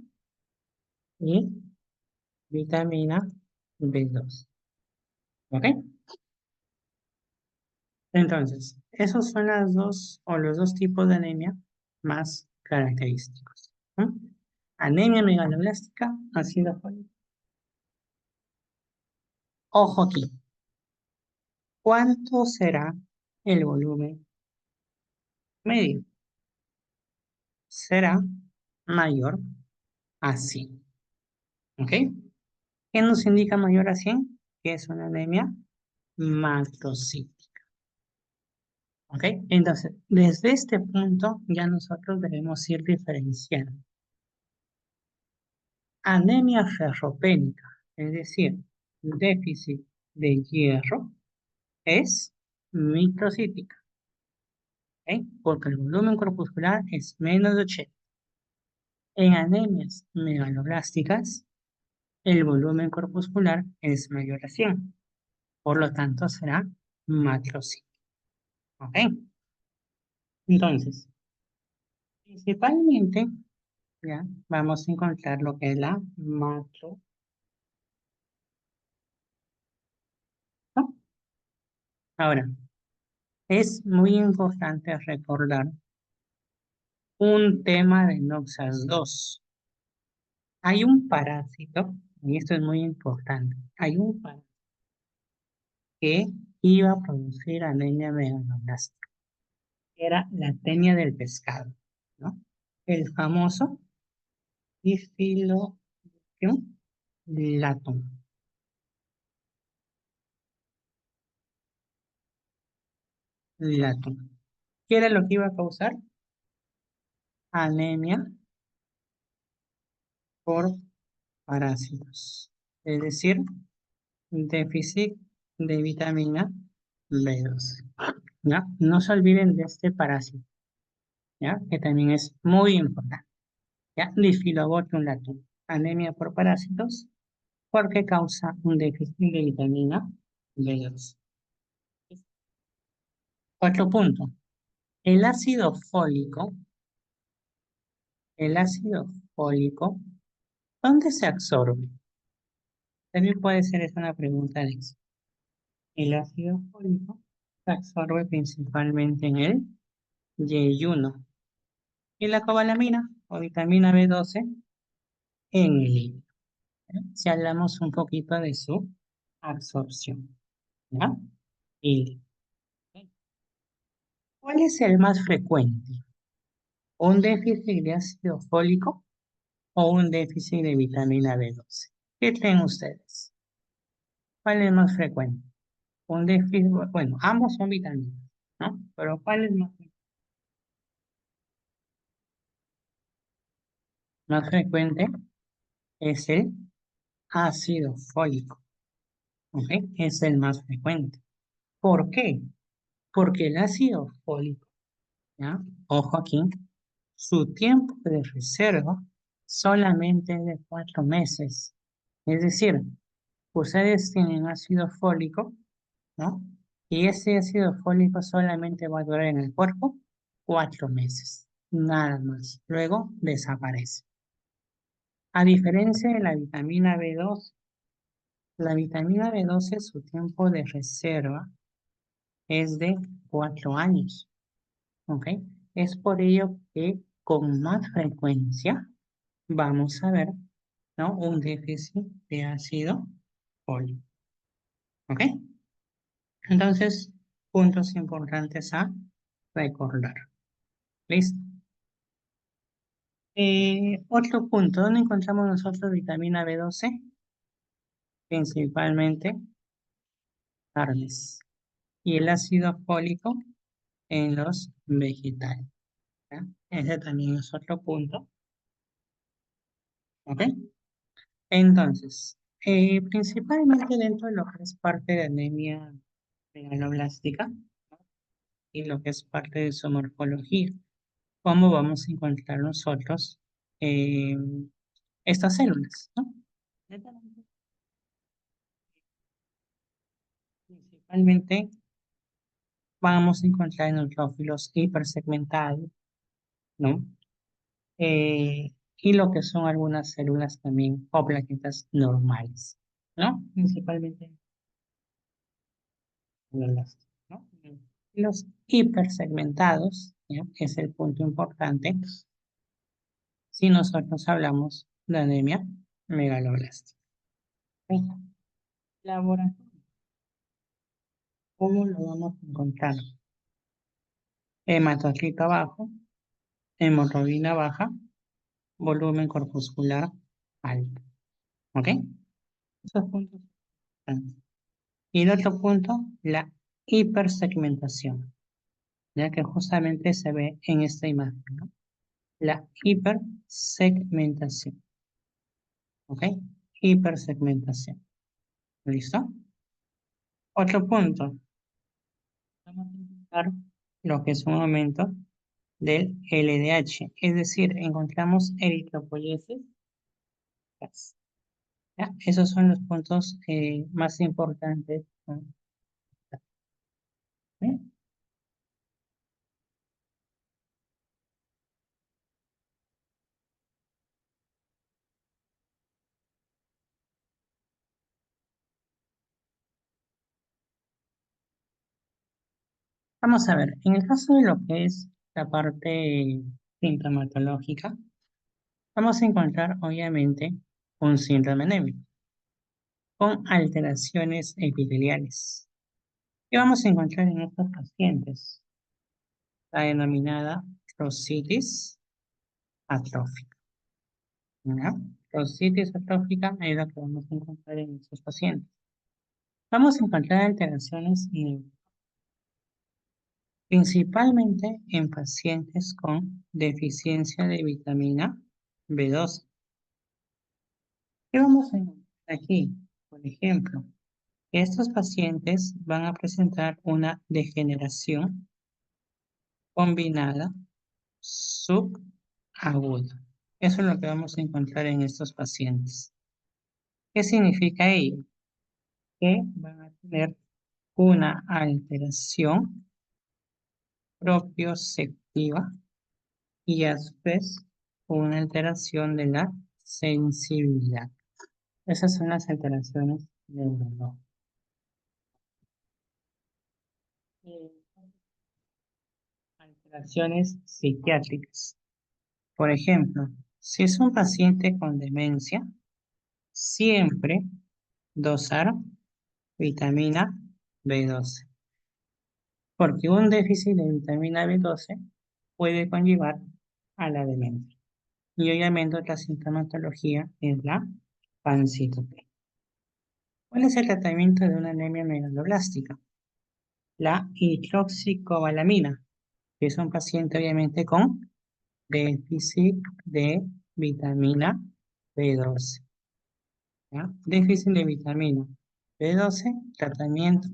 y vitamina B2, ¿ok? Entonces, esos son las dos o los dos tipos de anemia más característicos, ¿no? Anemia megaloblástica, ácido fólico. Ojo aquí, ¿cuánto será el volumen medio? Será mayor a 100, ¿ok? ¿Qué nos indica mayor a 100? Que es una anemia macrocítica, ¿ok? Entonces, desde este punto ya nosotros debemos ir diferenciando. Anemia ferropénica, es decir, déficit de hierro, es microcítica, ¿ok? Porque el volumen corpuscular es menos de 80. En anemias megaloblásticas, el volumen corpuscular es mayor a 100. Por lo tanto, será macrocítica, ¿ok? Entonces, principalmente, ya vamos a encontrar lo que es la macro, ¿no? Ahora, es muy importante recordar un tema de Noxas 2. Hay un parásito, y esto es muy importante, hay un parásito que iba a producir anemia megaloblástica, que era la tenia del pescado, ¿no? El famoso Bifidobacterium latum. Latum. ¿Qué era lo que iba a causar? Anemia por parásitos. Es decir, déficit de vitamina B12. ¿Ya? No se olviden de este parásito, ¿ya? Que también es muy importante. ¿Ya? Difilobotium latum. Anemia por parásitos porque causa un déficit de vitamina B12. Otro punto. El ácido fólico, el ácido fólico, ¿dónde se absorbe? También puede ser esa una pregunta de eso. El ácido fólico se absorbe principalmente en el yeyuno y la cobalamina o vitamina B12 en el hígado. ¿Ya? Si hablamos un poquito de su absorción, ¿ya? Y ¿cuál es el más frecuente? ¿Un déficit de ácido fólico o un déficit de vitamina B12? ¿Qué creen ustedes? ¿Cuál es más frecuente? Un déficit, bueno, ambos son vitaminas, ¿no? Pero ¿cuál es más frecuente? Es el ácido fólico, ¿ok? Es el más frecuente. ¿Por qué? Porque el ácido fólico, ¿ya? Ojo aquí, su tiempo de reserva solamente es de 4 meses. Es decir, ustedes tienen ácido fólico, ¿no? Y ese ácido fólico solamente va a durar en el cuerpo 4 meses, nada más. Luego desaparece. A diferencia de la vitamina B12 su tiempo de reserva es de 4 años, ¿ok? Es por ello que con más frecuencia vamos a ver, ¿no? Un déficit de ácido fólico, ¿ok? Entonces, puntos importantes a recordar. ¿Listo? Otro punto, ¿dónde encontramos nosotros vitamina B12? Principalmente carnes. Y el ácido fólico en los vegetales. ¿Ya? Ese también es otro punto. ¿Ok? Entonces, principalmente dentro de lo que es parte de anemia megaloblástica, ¿no? Y lo que es parte de su morfología, ¿cómo vamos a encontrar nosotros eh, estas células? ¿No? Principalmente vamos a encontrar neutrófilos hipersegmentados, ¿no? Y lo que son algunas células también o plaquetas normales, ¿no? Principalmente las, ¿no? Los hipersegmentados, ¿ya? Es el punto importante si nosotros hablamos de anemia megaloblástica. ¿Ok? Laboratorio, ¿cómo lo vamos a encontrar? Hematocrito bajo, hemoglobina baja, volumen corpuscular alto. ¿Ok? Esos puntos. Y el otro punto, la hipersegmentación, ya que justamente se ve en esta imagen, ¿no? La hipersegmentación, ¿ok? Hipersegmentación. ¿Listo? Otro punto, vamos a encontrar lo que es un aumento del LDH, es decir, encontramos eritropoyesis, ¿ya? Esos son los puntos más importantes, ¿no? ¿Eh? Vamos a ver, en el caso de lo que es la parte sintomatológica, vamos a encontrar obviamente un síndrome anémico con alteraciones epiteliales. ¿Qué vamos a encontrar en estos pacientes? La denominada rositis atrófica, ¿ya? Rositis atrófica es lo que vamos a encontrar en estos pacientes. Vamos a encontrar alteraciones principalmente en pacientes con deficiencia de vitamina B12. ¿Qué vamos a encontrar aquí? Por ejemplo, estos pacientes van a presentar una degeneración combinada subaguda. Eso es lo que vamos a encontrar en estos pacientes. ¿Qué significa ello? Que van a tener una alteración propioceptiva y a su vez una alteración de la sensibilidad. Esas son las alteraciones neurológicas. Eh, Alteraciones psiquiátricas. Por ejemplo, si es un paciente con demencia, siempre dosar vitamina B12, porque un déficit de vitamina B12 puede conllevar a la demencia. Y obviamente otra sintomatología es la pancitopenia. ¿Cuál es el tratamiento de una anemia megaloblástica? La hidroxicobalamina, que es un paciente obviamente con déficit de vitamina B12. ¿Ya? Déficit de vitamina B12, tratamiento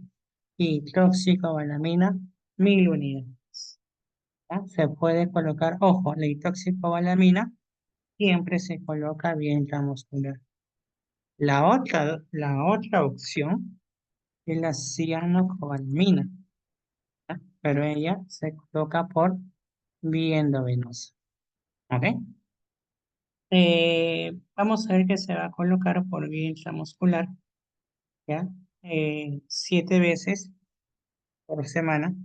hidroxicobalamina 1000 unidades. ¿Ya? Se puede colocar, ojo, la hidroxicobalamina siempre se coloca vía intramuscular. La otra opción es la cianocobalamina, ¿ya? Pero ella se coloca por vía endovenosa. ¿Ok? Vamos a ver que se va a colocar por vía intramuscular, ¿ya? 7 veces por semana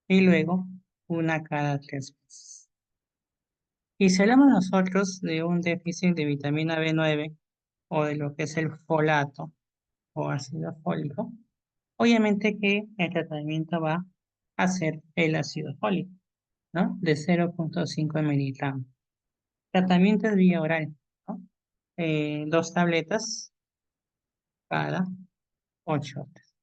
y luego una cada 3 meses. Y si hablamos nosotros de un déficit de vitamina B9 o de lo que es el folato o ácido fólico, obviamente que el tratamiento va a ser el ácido fólico, ¿no? De 0,5 miligramos. Tratamiento es vía oral, ¿no? 2 tabletas cada 8 horas.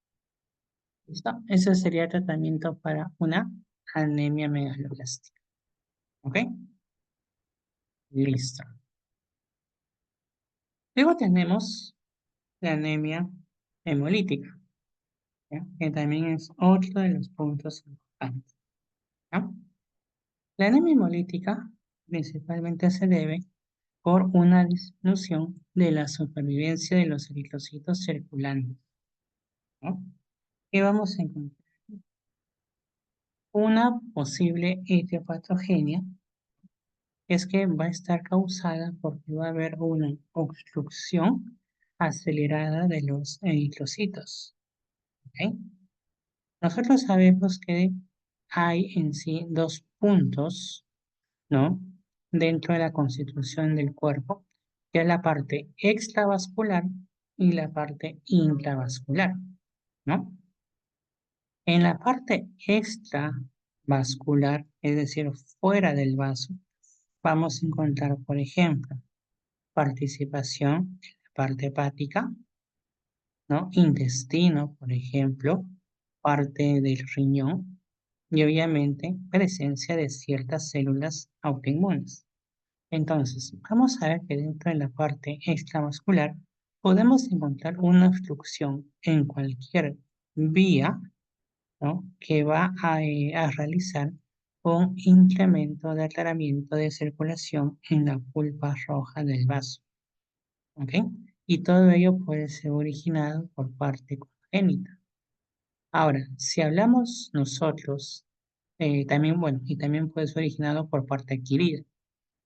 ¿Listo? Ese sería el tratamiento para una anemia megaloblástica. ¿Ok? Listo. Luego tenemos la anemia hemolítica, ¿ya? Que también es otro de los puntos importantes, ¿ya? La anemia hemolítica principalmente se debe por una disminución de la supervivencia de los eritrocitos circulantes, ¿no? ¿Qué vamos a encontrar? Una posible etiopatogenia es que va a estar causada porque va a haber una obstrucción acelerada de los eritrocitos. ¿Ok? Nosotros sabemos que hay en sí dos puntos, ¿no? Dentro de la constitución del cuerpo, que es la parte extravascular y la parte intravascular, ¿no? En la parte extravascular, es decir, fuera del vaso, vamos a encontrar, por ejemplo, participación en la parte hepática, ¿no? Intestino, por ejemplo, parte del riñón y obviamente presencia de ciertas células autoinmunes. Entonces, vamos a ver que dentro de la parte extramuscular podemos encontrar una obstrucción en cualquier vía, ¿no? Que va a realizar un incremento de aclaramiento de circulación en la pulpa roja del vaso. ¿Ok? Y todo ello puede ser originado por parte congénita. Ahora, si hablamos nosotros, también, bueno, y también puede ser originado por parte adquirida.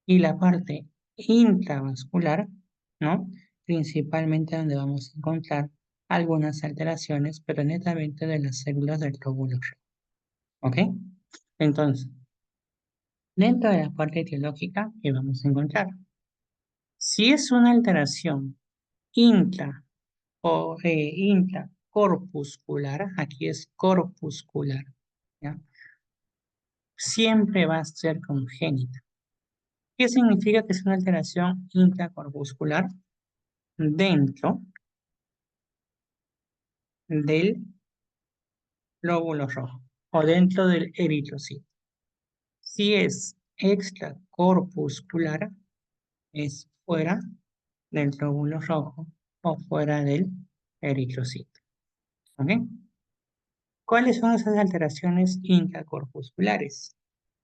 Y la parte intravascular, ¿no? Principalmente donde vamos a encontrar algunas alteraciones, pero netamente de las células del glóbulo rojo. ¿Ok? Entonces, dentro de la parte etiológica, ¿qué vamos a encontrar? Si es una alteración intra o intracorpuscular, aquí es corpuscular, ¿ya? Siempre va a ser congénita. ¿Qué significa que es una alteración intracorpuscular? Dentro del glóbulo rojo o dentro del eritrocito. Si es extracorpuscular, es fuera del glóbulo rojo o fuera del eritrocito. ¿Ok? ¿Cuáles son esas alteraciones intracorpusculares?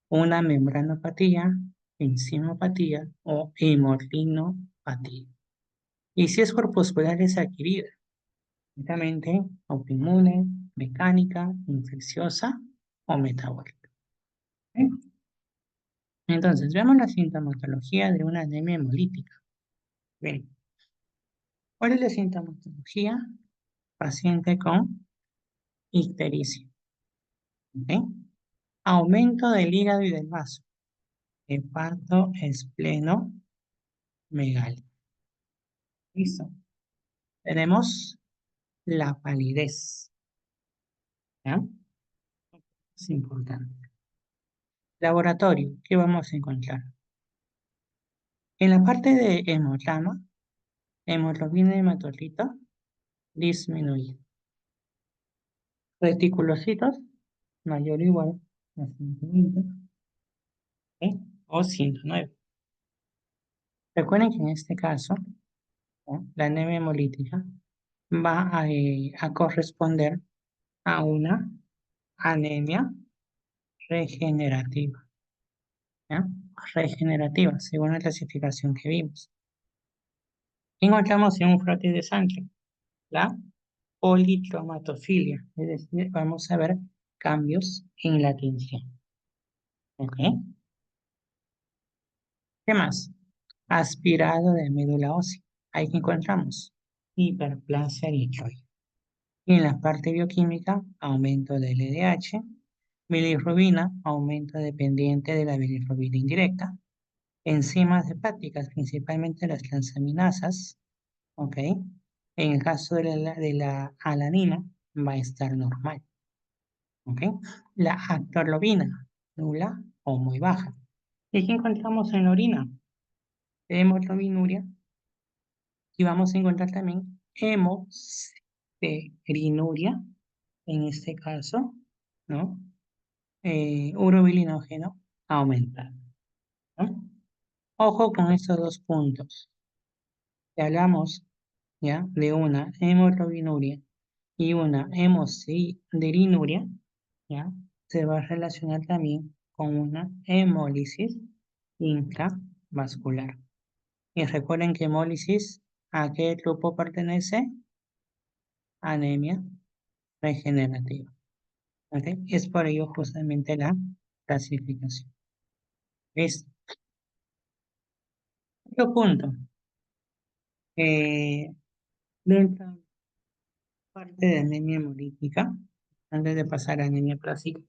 Una membranopatía, enzimopatía o hemorrinopatía. Y si es corpuscular es adquirida, directamente autoinmune, mecánica, infecciosa o metabólica. ¿Ok? Entonces, veamos la sintomatología de una anemia hemolítica. Bien, ¿cuál es la sintomatología? Paciente con ictericia. ¿Ok? Aumento del hígado y del vaso. Hepato, espleno, megalia. Listo. Tenemos la palidez. ¿Ya? Es importante. Laboratorio, ¿qué vamos a encontrar? En la parte de hemograma, hemoglobina y hematolito disminuye. Reticulocitos, mayor o igual a 120, ¿ok? O 109. Recuerden que en este caso, ¿no?, la anemia hemolítica va a corresponder a una anemia regenerativa. ¿Ya? Regenerativa, según la clasificación que vimos. Encontramos en un frotis de sangre la politromatofilia, es decir, vamos a ver cambios en la tensión. ¿Ok? ¿Qué más? Aspirado de médula ósea. Ahí que encontramos hiperplasia eritroide. Y en la parte bioquímica, aumento del LDH, bilirrubina, aumento dependiente de la bilirrubina indirecta, enzimas hepáticas, principalmente las transaminasas, ¿ok? En el caso de la alanina, va a estar normal, ¿ok? La actorlobina, nula o muy baja. ¿Y qué encontramos en la orina? Hemoglobinuria y vamos a encontrar también hemosideриnuria, en este caso, ¿no? Urobilinógeno aumentado, ¿no? Ojo con estos dos puntos. Si hablamos, ¿ya?, de una hemoglobinuria y una hemosideриnuria, ¿ya?, se va a relacionar también con una hemólisis intravascular. Y recuerden que hemólisis, ¿a qué grupo pertenece? Anemia regenerativa. ¿Ok? Es por ello justamente la clasificación. ¿Listo? Otro punto. Dentro de la parte de anemia hemolítica, antes de pasar a anemia plásica,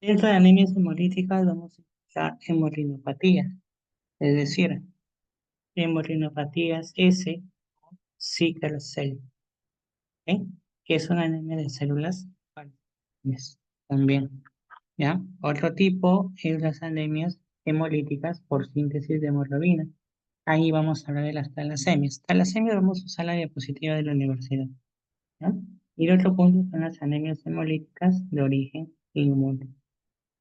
dentro de anemias hemolíticas vamos a encontrar hemorrinopatías, es decir, hemorrinopatías S, sickle cell, ¿ok? Que es una anemia de células parásitas también, ¿ya? Otro tipo es las anemias hemolíticas por síntesis de hemoglobina. Ahí vamos a hablar de las talasemias. Talasemias vamos a usar la diapositiva de la universidad, ¿ya? Y el otro punto son las anemias hemolíticas de origen inmune.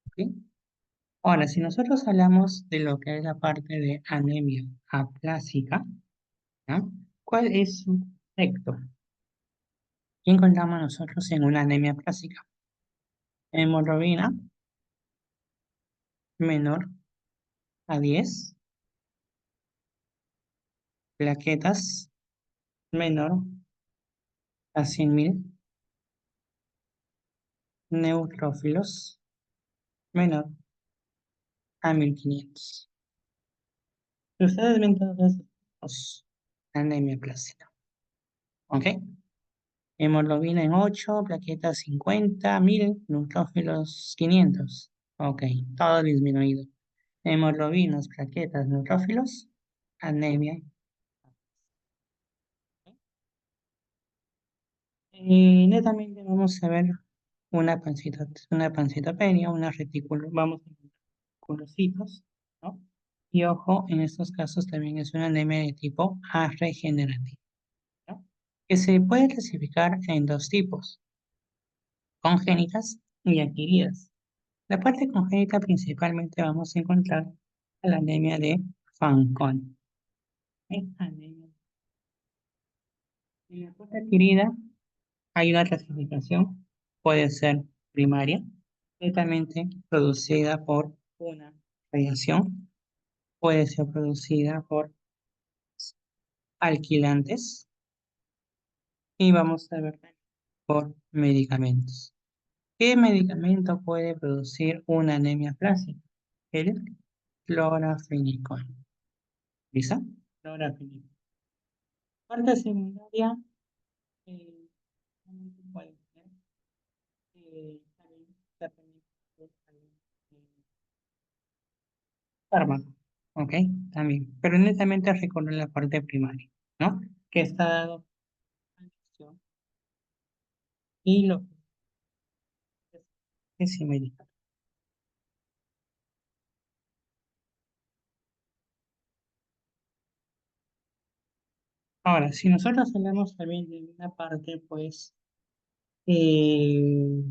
¿Ok? Ahora, si nosotros hablamos de lo que es la parte de anemia aplásica, ¿ya?, ¿cuál es su efecto? ¿Qué encontramos nosotros en una anemia aplásica? Hemoglobina menor a 10, plaquetas menor a 100.000, neutrófilos menor a 1.500. Si ustedes ven todos estos, anemia aplásica, ¿ok? Hemoglobina en 8, plaquetas 50, 1000, neutrófilos 500. Ok, todo disminuido. Hemoglobinas, plaquetas, neutrófilos, anemia. Y netamente vamos a ver una pancitopenia, una retículo, vamos a encontrar reticulocitos, ¿no? Y ojo, en estos casos también es una anemia de tipo A regenerativa, ¿no?, que se puede clasificar en dos tipos: congénitas y adquiridas. La parte congénita principalmente vamos a encontrar la anemia de Fanconi. ¿Ok? Anemia En la parte adquirida hay una clasificación, puede ser primaria, netamente producida por una radiación, puede ser producida por alquilantes y vamos a ver por medicamentos. ¿Qué medicamento puede producir una anemia plástica? El clorafenicol. ¿Lisa? Clorafenicol. Parte secundaria, eh, puede ser también dependiendo de fármaco, ¿ok? También, pero netamente recorre la parte primaria, ¿no? Que está dado por la infección y lo que es simérica. Ahora, si nosotros hablamos también de una parte, pues, eh,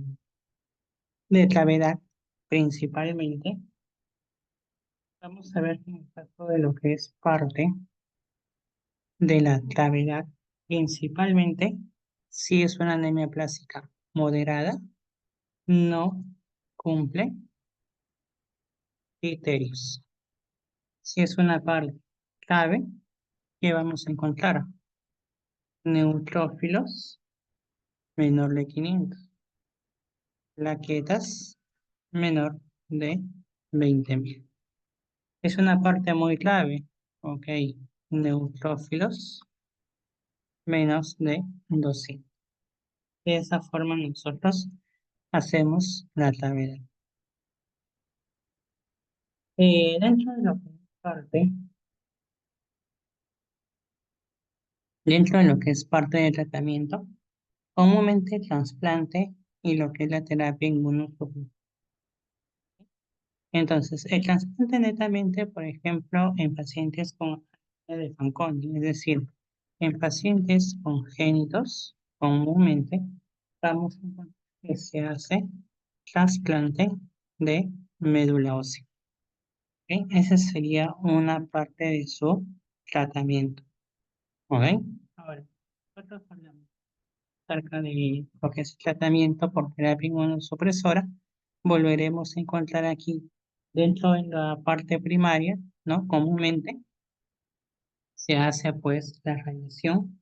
de gravedad, principalmente, vamos a ver que en el caso de lo que es parte de la gravedad, principalmente, si es una anemia plástica moderada, no cumple criterios. Si es una parte clave, ¿qué vamos a encontrar? Neutrófilos menor de 500, plaquetas menor de 20.000. Es una parte muy clave, ¿ok? Neutrófilos menos de 200. De esa forma nosotros hacemos la tabla. Dentro de lo que es parte, dentro de lo que es parte del tratamiento, comúnmente trasplante y lo que es la terapia inmunosupresora. Entonces, el trasplante netamente, por ejemplo, en pacientes con anemia de Fanconi, es decir, en pacientes congénitos, comúnmente vamos a encontrar que se hace trasplante de médula ósea. ¿Ok? Esa sería una parte de su tratamiento. ¿Ok? Ahora, nosotros hablamos acerca de lo que es el tratamiento por terapia inmunosupresora, volveremos a encontrar aquí dentro de la parte primaria, ¿no? Comúnmente se hace pues la radiación,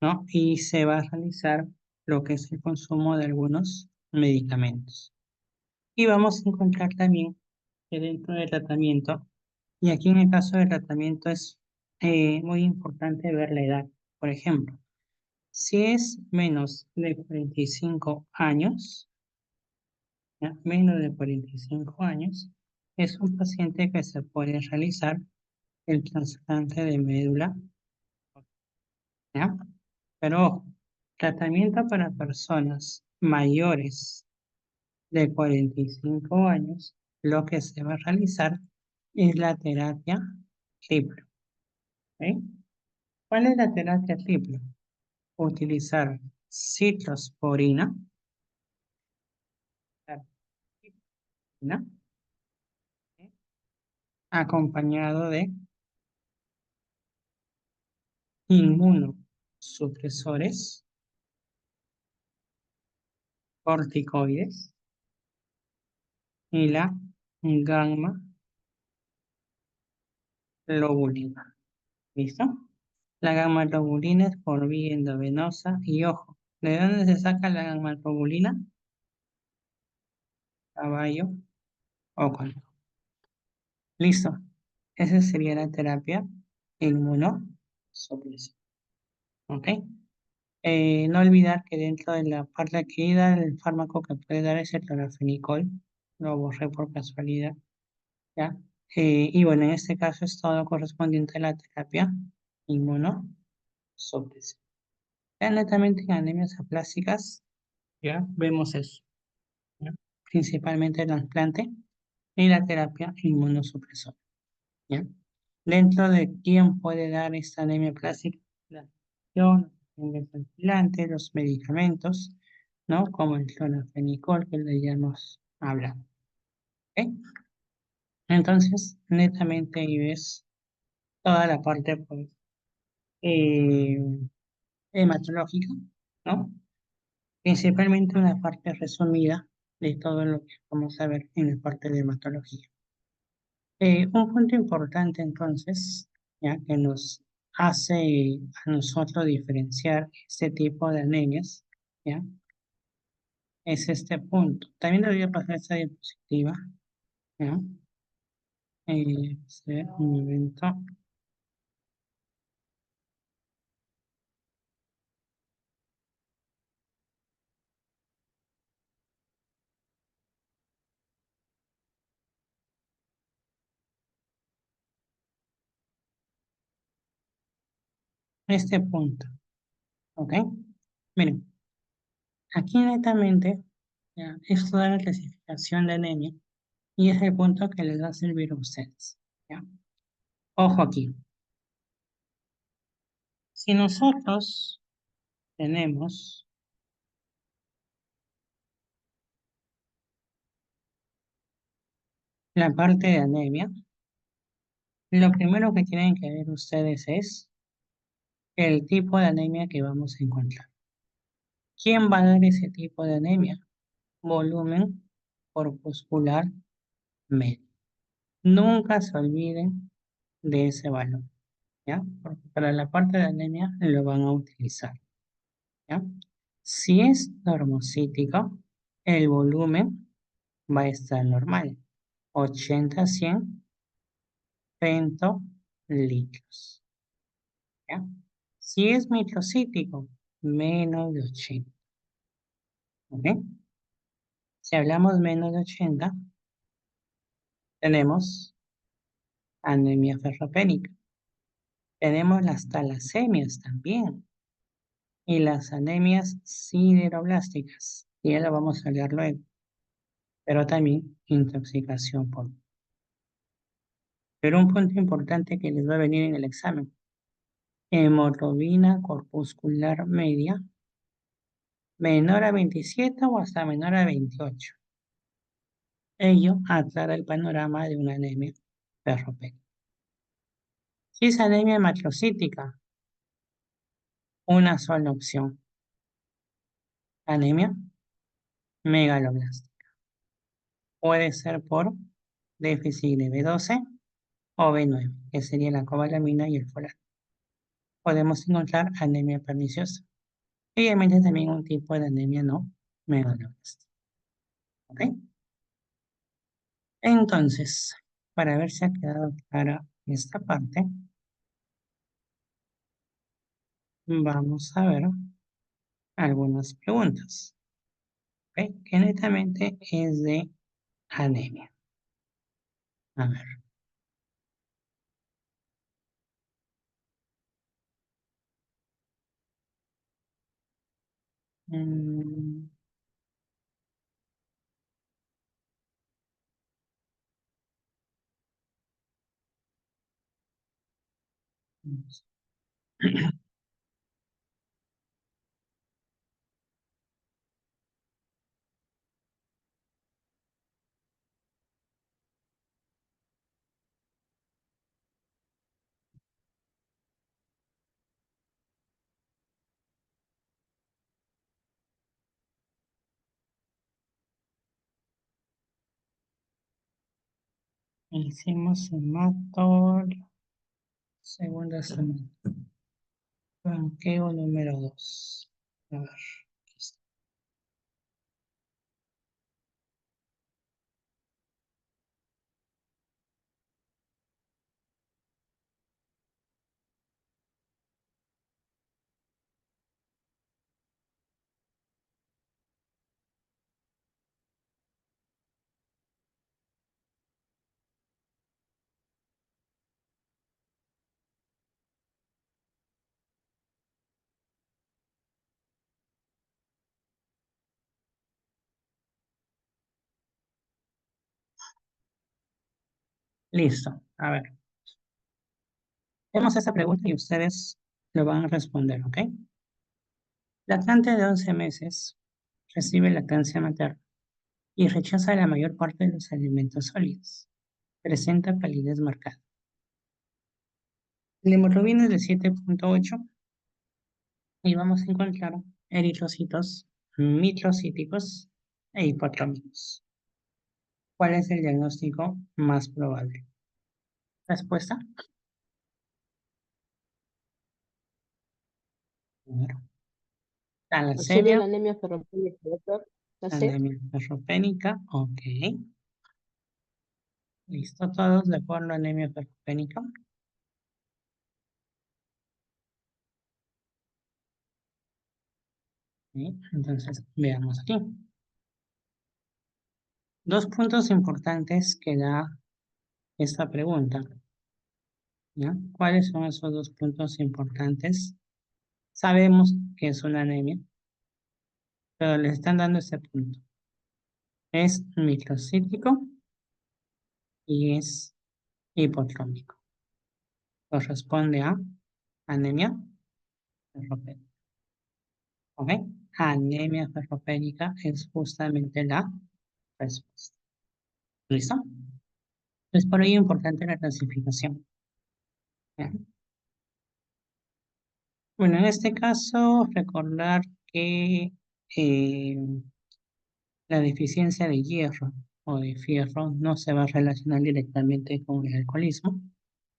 ¿no? Y se va a realizar lo que es el consumo de algunos medicamentos. Y vamos a encontrar también que dentro del tratamiento, y aquí en el caso del tratamiento es muy importante ver la edad. Por ejemplo, si es menos de 45 años, ¿ya? Menos de 45 años, es un paciente que se puede realizar el trasplante de médula, ¿ya? Pero ojo, tratamiento para personas mayores de 45 años, lo que se va a realizar es la terapia triple, ¿ok? ¿Cuál es la terapia triple? Utilizar ciclosporina, ¿no? Acompañado de inmunosupresores, corticoides y la gamma globulina. ¿Listo? La gamma globulina es por vía endovenosa y ojo, ¿de dónde se saca la gamma globulina? Caballo o conejo. Listo. Esa sería la terapia inmunosupresión. ¿Ok? No olvidar que dentro de la parte adquirida el fármaco que puede dar es el clorafenicol. Lo borré por casualidad, ¿ya? Y bueno, en este caso es todo correspondiente a la terapia inmunosupresión. Ya netamente en anemias aplásicas, ya vemos eso, ¿ya? Principalmente el trasplante y la terapia inmunosupresora, ¿ya? Dentro de quién puede dar esta anemia plástica, la acción, el trasplante, los medicamentos, ¿no? Como el clonafenicol que ya hemos hablado, ¿ok? Entonces, netamente ahí ves toda la parte, pues, eh, hematológica, ¿no? Principalmente una parte resumida de todo lo que vamos a ver en la parte de hematología. Un punto importante entonces, ya que nos hace a nosotros diferenciar este tipo de anemias, ¿ya? Es este punto. También debería pasar esta diapositiva, ¿ya? Un momento. Este punto, ¿ok? Miren, aquí netamente, ya, es toda la clasificación de anemia y es el punto que les va a servir a ustedes, ¿ya? Ojo aquí. Si nosotros tenemos la parte de anemia, lo primero que tienen que ver ustedes es el tipo de anemia que vamos a encontrar. ¿Quién va a dar ese tipo de anemia? Volumen corpuscular medio. Nunca se olviden de ese valor, ¿ya? Porque para la parte de anemia lo van a utilizar, ¿ya? Si es normocítico, el volumen va a estar normal, 80 a 100 litros, ¿ya? Si es microcítico, menos de 80, ¿ok? Si hablamos menos de 80, tenemos anemia ferropénica. Tenemos las talasemias también y las anemias sideroblásticas. Y ya lo vamos a hablar luego. Pero también intoxicación por. Pero un punto importante que les va a venir en el examen. Hemoglobina corpuscular media menor a 27 o hasta menor a 28. Ello aclara el panorama de una anemia ferropénica. Si es anemia macrocítica, una sola opción. Anemia megaloblástica. Puede ser por déficit de B12 o B9, que sería la cobalamina y el folato. Podemos encontrar anemia perniciosa. Y obviamente también un tipo de anemia no megaloblástica. ¿Ok? Entonces, para ver si ha quedado clara esta parte, vamos a ver algunas preguntas. ¿Ok? Que netamente es de anemia. A ver. mm, Hicimos hemato, segunda semana. Blanqueo número 2. A ver. Aquí está. Listo. A ver. Vemos esa pregunta y ustedes lo van a responder, ¿ok? Lactante de 11 meses recibe lactancia materna y rechaza la mayor parte de los alimentos sólidos. Presenta palidez marcada. La hemoglobina es de 7,8 Y vamos a encontrar eritrocitos microcíticos e hipotrómicos. ¿Cuál es el diagnóstico más probable? Respuesta. Primero, Sería talasemia, la anemia ferropénica, doctor. ¿La C? anemia ferropénica. Ok. ¿Listo todos de acuerdo a anemia ferropénica? Sí. Entonces, veamos aquí. Dos puntos importantes que da esta pregunta, ¿ya? ¿Cuáles son esos dos puntos importantes? Sabemos que es una anemia, pero le están dando este punto. Es microcítico y es hipotrómico. Corresponde a anemia ferropénica. ¿Ok? Anemia ferropénica es justamente la respuesta. ¿Listo? Es por ello importante la clasificación. ¿Ya? Bueno, en este caso, recordar que eh, la deficiencia de hierro o de fierro no se va a relacionar directamente con el alcoholismo.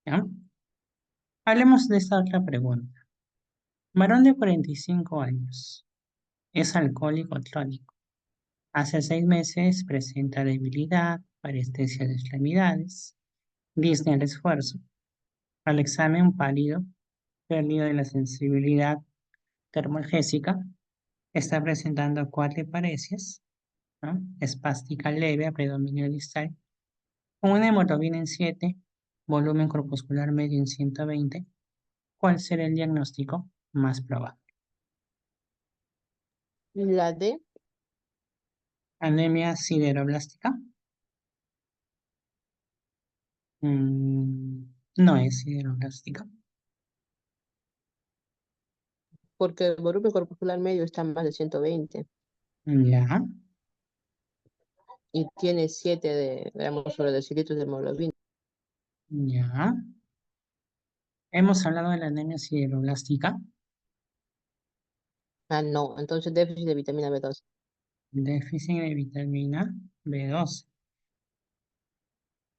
¿Ya? Hablemos de esta otra pregunta. Varón de 45 años. Es alcohólico crónico. Hace 6 meses presenta debilidad, parestesia de extremidades, disnea al esfuerzo. Al examen pálido, pérdida de la sensibilidad termolgésica. Está presentando cuadriparesias, ¿no? Espástica leve a predominio distal, con una hemoglobina en 7, volumen corpuscular medio en 120. ¿Cuál será el diagnóstico más probable? La D. Anemia sideroblástica. No es sideroblástica. Porque el volumen corpuscular medio está en más de 120 Ya, y tiene 7 de gramos sobre decilitros de hemoglobina. ya. Hemos hablado de la anemia sideroblástica, Ah, no, entonces déficit de vitamina B12. déficit de vitamina B12.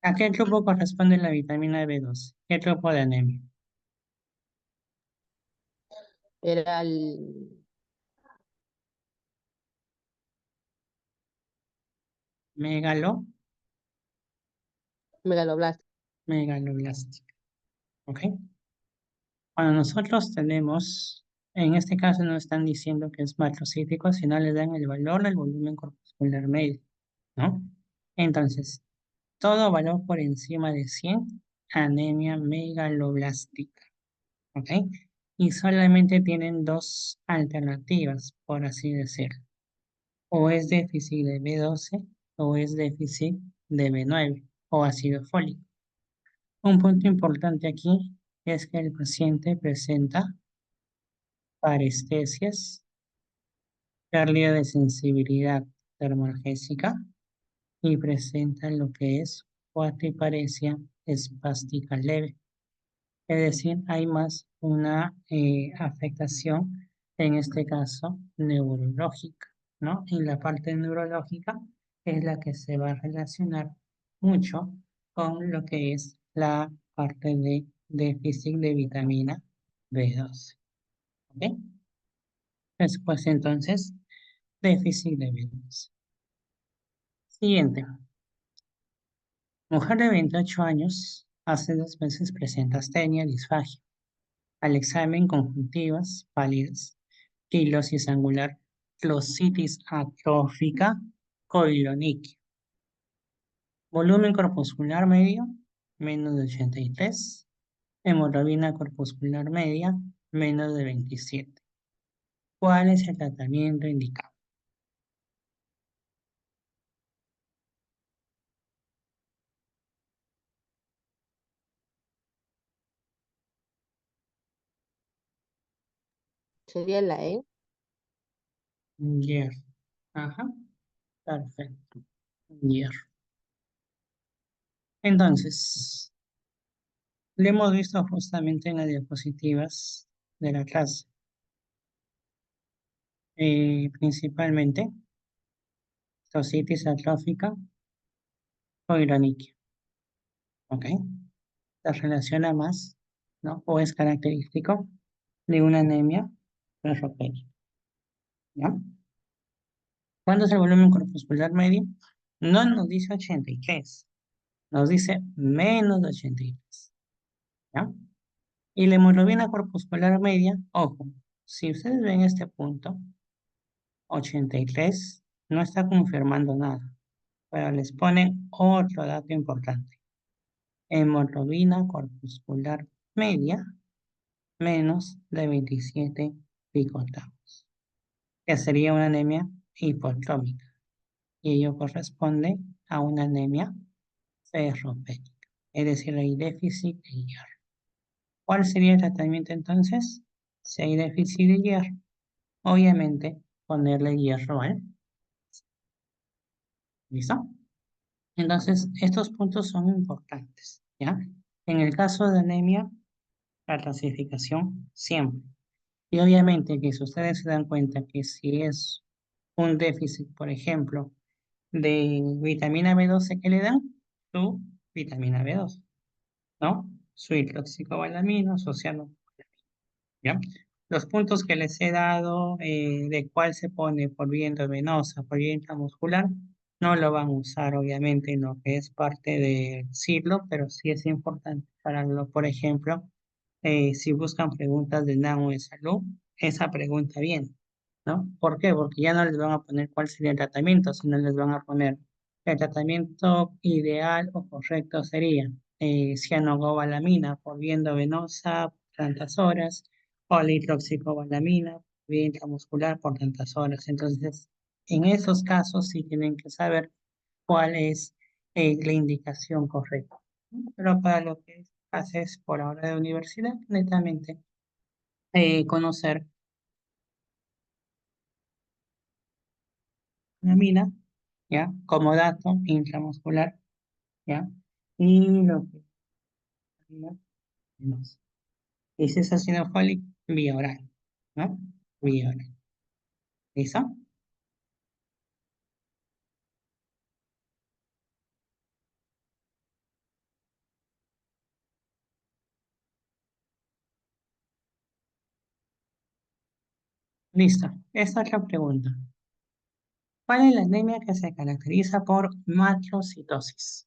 ¿A qué grupo corresponde la vitamina B12? ¿Qué grupo de anemia? Era el Megalo, megaloblasto. megaloblástica. ¿Ok? Cuando nosotros tenemos, en este caso no están diciendo que es macrocítico, sino le dan el valor del volumen corpuscular medio, ¿no? Entonces, todo valor por encima de 100, anemia megaloblástica, ¿ok? Y solamente tienen dos alternativas, por así decirlo. O es déficit de B12 o es déficit de B9 o ácido fólico. Un punto importante aquí es que el paciente presenta parestesias, pérdida de sensibilidad termolgésica y presenta lo que es cuatriparesia espástica leve. Es decir, hay más una afectación, en este caso neurológica, ¿no? Y la parte neurológica es la que se va a relacionar mucho con lo que es la parte de déficit de vitamina B12. ¿Ok? Después entonces, déficit de B12. Siguiente. Mujer de 28 años, hace 2 meses presenta astenia, disfagia. Al examen, conjuntivas, pálidas, quilosis angular, glositis atrófica, coiloniquia. Volumen corpuscular medio, menos de 83. Hemoglobina corpuscular media, menos de 27. ¿Cuál es el tratamiento indicado? Sería la E. Hierro. Ajá, perfecto. Hierro. Entonces, lo hemos visto justamente en las diapositivas de la clase. Principalmente cistitis atrófica o graniquia, ¿ok? Se relaciona más, ¿no? O es característico de una anemia ferropénica, ¿ya? ¿Cuánto es el volumen corpuscular medio? No nos dice 83, nos dice menos de 83, ¿ya? Y la hemoglobina corpuscular media, ojo, si ustedes ven este punto, 83 no está confirmando nada, pero les ponen otro dato importante. Hemoglobina corpuscular media menos de 27 picotavos, que sería una anemia hipotrómica, y ello corresponde a una anemia ferropénica, es decir, hay déficit de hierro. ¿Cuál sería el tratamiento entonces? Si hay déficit de hierro, obviamente ponerle hierro al. ¿Listo? Entonces, estos puntos son importantes, ¿ya? En el caso de anemia, la clasificación siempre. Y obviamente que si ustedes se dan cuenta que si es un déficit, por ejemplo, de vitamina B12 que le dan, su vitamina B12, ¿no? Su hidroxicobalamina, su ciano, ¿ya? Los puntos que les he dado de cuál se pone por vía endovenosa, por vía intramuscular, no lo van a usar obviamente en lo que es parte del siglo, pero sí es importante para lo, por ejemplo, si buscan preguntas de NAMO de salud, esa pregunta viene, ¿no? ¿Por qué? Porque ya no les van a poner cuál sería el tratamiento, sino les van a poner el tratamiento ideal o correcto sería cianocobalamina por vía endovenosa tantas horas, o la hidroxicobalamina por vía intramuscular por tantas horas. Entonces, en esos casos sí tienen que saber cuál es la indicación correcta, ¿no? Pero para lo que haces por ahora de universidad, netamente conocer la mina, ¿ya? Como dato intramuscular, ¿ya? Y lo que tenemos. Y si es ácido fólico, vía oral, ¿no? Vía oral. ¿Listo? Listo. Esta es la pregunta. ¿Cuál es la anemia que se caracteriza por macrocitosis?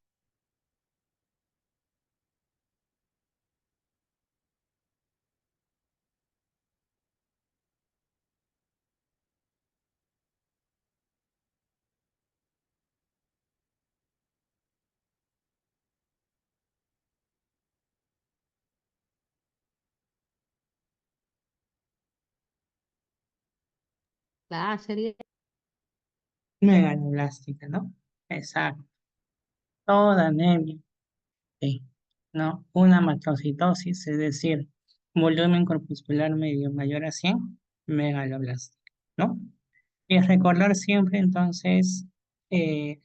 La A sería. Megaloblástica, ¿no? Exacto. Toda anemia. Sí, ¿no? Una macrocitosis, es decir, volumen corpuscular medio mayor a 100, megaloblástica, ¿no? Y recordar siempre entonces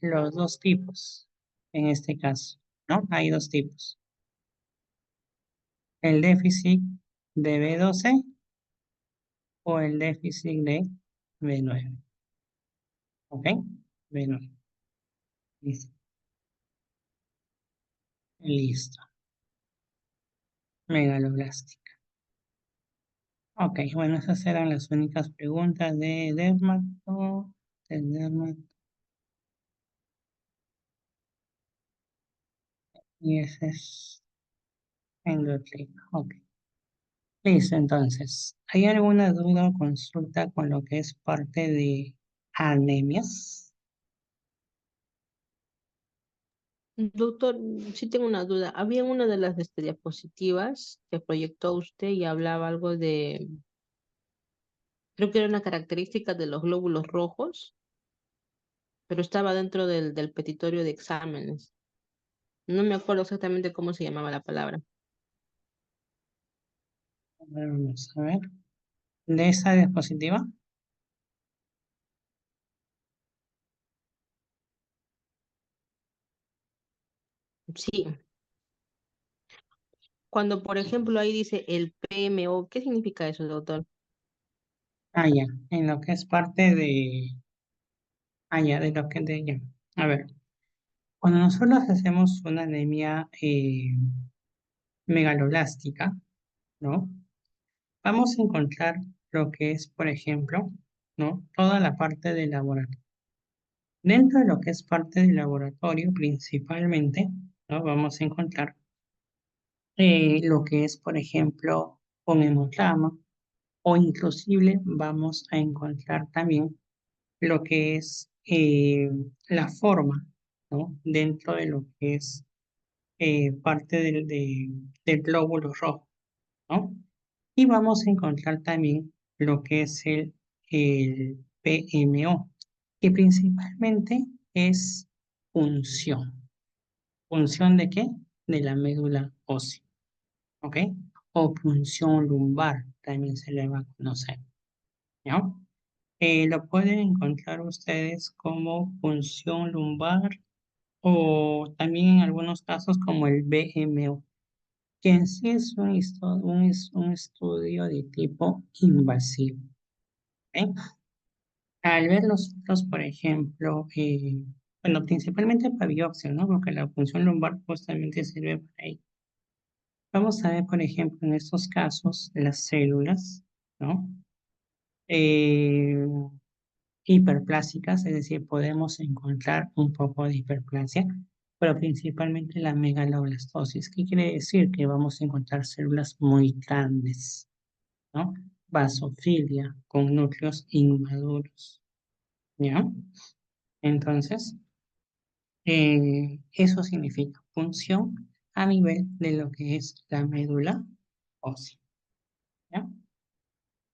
los dos tipos, en este caso, ¿no? Hay dos tipos. El déficit de B12 o el déficit de B9, ¿ok? B9, listo. Listo. Megaloblástica. Ok, bueno, esas eran las únicas preguntas de dermato, de dermato, y ese es endocrino. Ok, listo, entonces, ¿hay alguna duda o consulta con lo que es parte de anemias? Doctor, sí tengo una duda. Había una de las diapositivas que proyectó usted y hablaba algo de, creo que era una característica de los glóbulos rojos, pero estaba dentro del petitorio de exámenes. No me acuerdo exactamente cómo se llamaba la palabra. A ver, vamos a ver. De esa diapositiva, Sí, cuando por ejemplo ahí dice el PMO, ¿qué significa eso, doctor? Ya, en lo que es parte de, ya, de lo que de, ya. A ver, cuando nosotros hacemos una anemia megaloblástica, ¿no? Vamos a encontrar lo que es, por ejemplo, ¿no? Toda la parte del laboratorio. Dentro de lo que es parte del laboratorio, principalmente, ¿no? Vamos a encontrar lo que es, por ejemplo, un hemoglama, o inclusive vamos a encontrar también lo que es la forma, ¿no? Dentro de lo que es parte del glóbulo rojo, ¿no? Y vamos a encontrar también lo que es el PMO, que principalmente es punción. ¿Punción de qué? De la médula ósea, ¿ok? O punción lumbar, también se le va a conocer, ¿no? Lo pueden encontrar ustedes como punción lumbar o también en algunos casos como el BMO, que en sí es un estudio de tipo invasivo. ¿Ok? Al ver nosotros, por ejemplo, bueno, principalmente para biopsia, ¿no? Porque la punción lumbar justamente sirve para ahí. Vamos a ver, por ejemplo, en estos casos, las células, ¿no? Eh, hiperplásicas, es decir, podemos encontrar un poco de hiperplasia, pero principalmente la megaloblastosis. ¿Qué quiere decir? Que vamos a encontrar células muy grandes, ¿no? Basofilia con núcleos inmaduros, ¿ya? Entonces, eso significa punción a nivel de lo que es la médula ósea, ¿ya?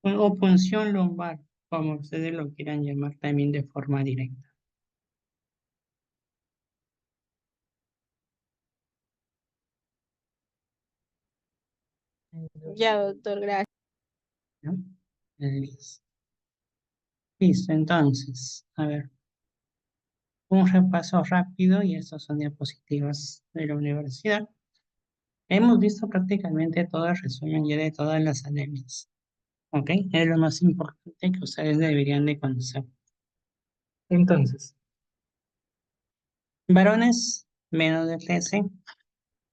O punción lumbar, como ustedes lo quieran llamar también de forma directa, Ya, doctor, gracias. ¿no? Listo. Listo, entonces, a ver, un repaso rápido y estas son diapositivas de la universidad. Hemos visto prácticamente todo el resumen ya de todas las anemias, ¿ok? Es lo más importante que ustedes deberían de conocer. Entonces, varones menos de 13,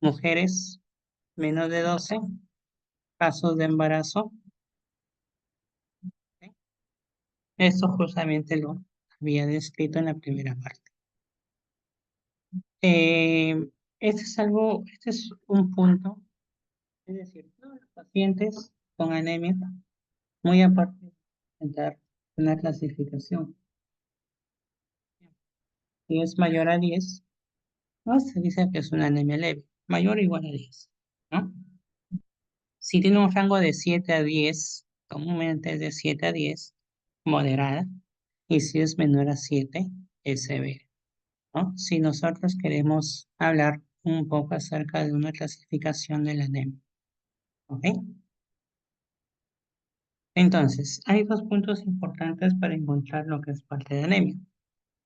mujeres menos de 12, casos de embarazo, ¿ok? Esto justamente lo había descrito en la primera parte. Eh, este es un punto, es decir, todos los pacientes con anemia, muy aparte de presentar una clasificación, si es mayor a 10, no se dice que es una anemia leve, mayor o igual a 10, ¿no? Si tiene un rango de 7 a 10, comúnmente es de 7 a 10, moderada, y si es menor a 7, es severa, ¿no? Si nosotros queremos hablar un poco acerca de una clasificación de la anemia, ¿ok? Entonces, hay dos puntos importantes para encontrar lo que es parte de anemia: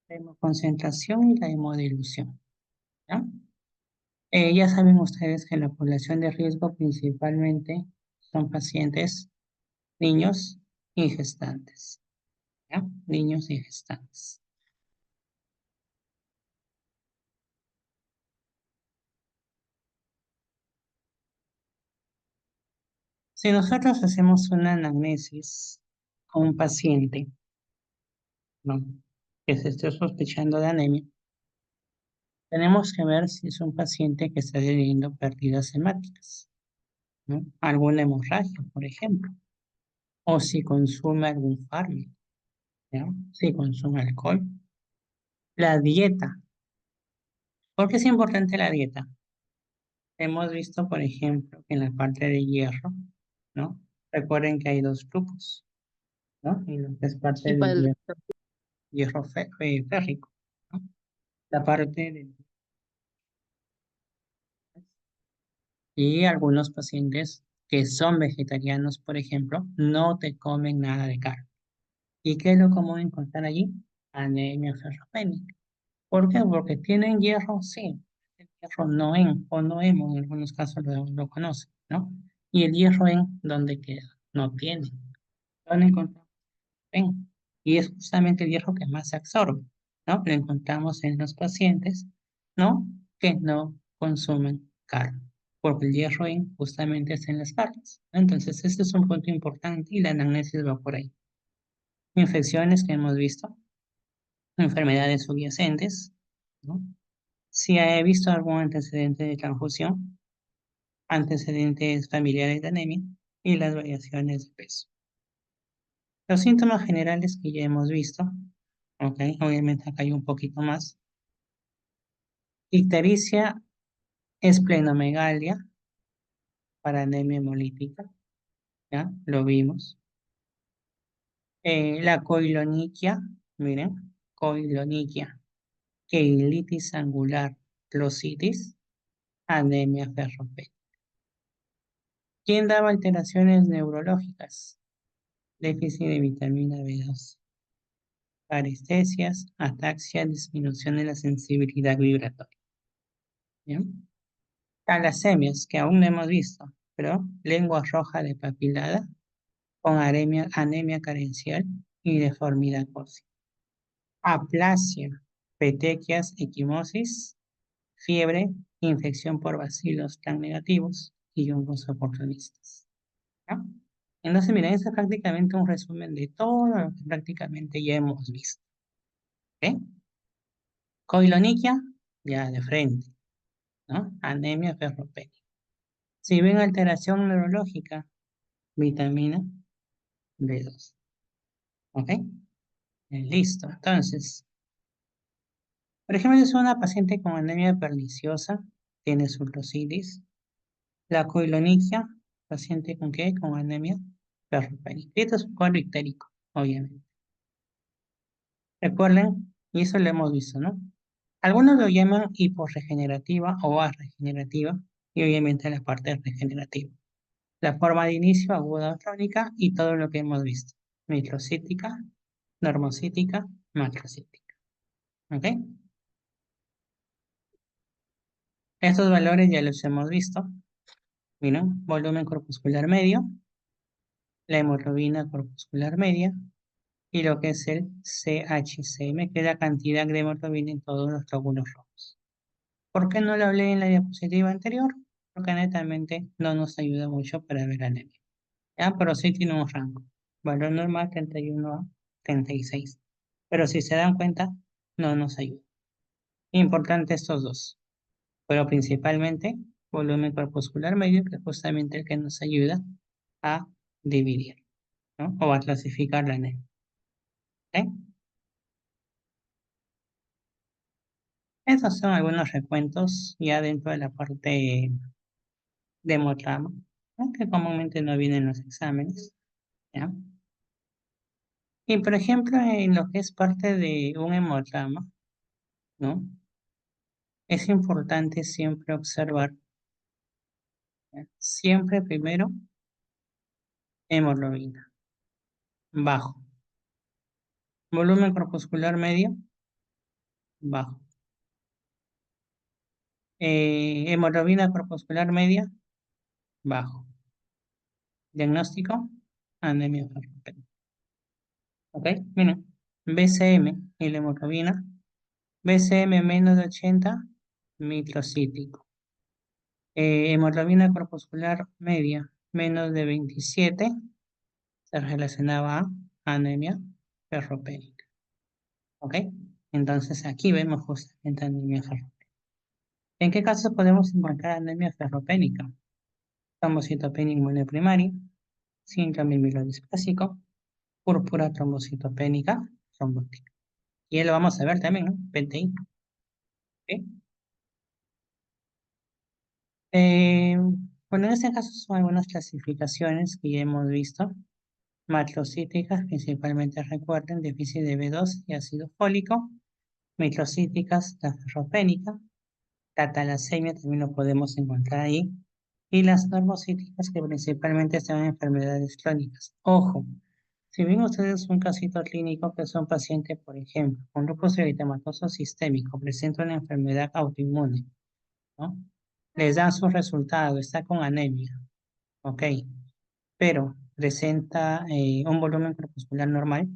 la hemoconcentración y la hemodilución, ¿ya? Ya saben ustedes que la población de riesgo principalmente son pacientes, niños y gestantes, ¿ya? Niños y gestantes. Si nosotros hacemos una anamnesis a un paciente, ¿no? Que se esté sospechando de anemia, tenemos que ver si es un paciente que está teniendo pérdidas hemáticas, ¿no? Alguna hemorragia, por ejemplo, o si consume algún fármaco, ¿no? Si consume alcohol. La dieta. ¿Por qué es importante la dieta? Hemos visto, por ejemplo, que en la parte de hierro, ¿no? Recuerden que hay dos grupos, ¿no? Y lo que es parte Y para del el hierro férrico, ¿no? La parte de... Y algunos pacientes que son vegetarianos, por ejemplo, no te comen nada de carne. ¿Y qué es lo común encontrar allí? Anemia ferropénica. ¿Por qué? Porque tienen hierro, sí. El hierro no en o no hemo, en algunos casos lo conocen, ¿no? Y el hierro en, ¿dónde queda? No tiene. ¿Dónde encontramos? ¿Ven? Y es justamente el hierro que más se absorbe, ¿no? Lo encontramos en los pacientes, ¿no? Que no consumen carne, porque el hierro justamente está en las carnes, ¿no? Entonces, este es un punto importante y la anamnesis va por ahí. Infecciones que hemos visto, enfermedades subyacentes, ¿no? Si he visto algún antecedente de transfusión, antecedentes familiares de anemia y las variaciones de peso. Los síntomas generales que ya hemos visto, ok, obviamente acá hay un poquito más. Ictericia, esplenomegalia para anemia hemolítica, ¿ya? Lo vimos. La coiloniquia, miren, coiloniquia, keilitis angular, plositis, anemia ferropénica. ¿Quién daba alteraciones neurológicas? Déficit de vitamina B2, parestesias, ataxia, disminución de la sensibilidad vibratoria. ¿Bien? Talasemias, que aún no hemos visto, pero lengua roja de papilada con anemia carencial y deformidad ósea. Aplasia, petequias, equimosis, fiebre, infección por bacilos tan negativos y hongos oportunistas. ¿No? Entonces, miren, eso es prácticamente un resumen de todo lo que prácticamente ya hemos visto. ¿Ok? Coiloniquia, ya de frente, ¿no? Anemia ferropénica. Si ven alteración neurológica, vitamina B2. ¿Ok? Listo. Entonces, por ejemplo, si es una paciente con anemia perniciosa, tiene surlositis. La coilonicia, paciente con qué? Con anemia ferropénica. Esto es un cuadro ictérico, obviamente. Recuerden, y eso lo hemos visto, ¿no? Algunos lo llaman hiporregenerativa o arregenerativa, y obviamente la parte regenerativa. La forma de inicio aguda o crónica y todo lo que hemos visto. Microcítica, normocítica, macrocítica. ¿Ok? Estos valores ya los hemos visto. Miren, volumen corpuscular medio, la hemoglobina corpuscular media y lo que es el CHCM, que es la cantidad de hemoglobina en todos los glóbulos rojos. ¿Por qué no lo hablé en la diapositiva anterior? Porque netamente no nos ayuda mucho para ver anemia. ¿Ya? Pero sí tiene un rango. Valor normal 31 a 36. Pero si se dan cuenta, no nos ayuda. Importante estos dos. Pero principalmente volumen corpuscular medio, que es justamente el que nos ayuda a dividir, ¿no? O a clasificar la anemia. ¿Ok? Esos son algunos recuentos ya dentro de la parte de hemotrama, ¿no? Que comúnmente no vienen en los exámenes, ¿ya? Y por ejemplo, en lo que es parte de un hemotrama, ¿no? Es importante siempre observar, ¿ya? Siempre primero hemoglobina, bajo. Volumen corpuscular medio, bajo. Hemoglobina corpuscular media, bajo. Diagnóstico, anemia ferropénica. ¿Ok? Miren, BCM y la hemoglobina. BCM menos de 80, microcítico. Hemoglobina corpuscular media, menos de 27, se relacionaba a anemia ferropénica. ¿Ok? Entonces aquí vemos justamente anemia ferropénica. ¿En qué casos podemos encontrar anemia ferropénica? Trombocitopenia inmunoprimaria, síndrome mielodisplásico, púrpura trombocitopénica trombótica. Y lo vamos a ver también, ¿no? PTI. ¿Ok? Eh, bueno, en este caso son algunas clasificaciones que ya hemos visto. Macrocíticas, principalmente recuerden, déficit de B2 y ácido fólico. Microcíticas, la ferropénica. La talasemia también lo podemos encontrar ahí. Y las normocíticas, que principalmente son enfermedades crónicas. Ojo, si bien ustedes un casito clínico que son pacientes, por ejemplo, con lupus eritematoso sistémico, presenta una enfermedad autoinmune, ¿no? Les dan su resultado, está con anemia, ¿ok? Pero presenta un volumen corpuscular normal,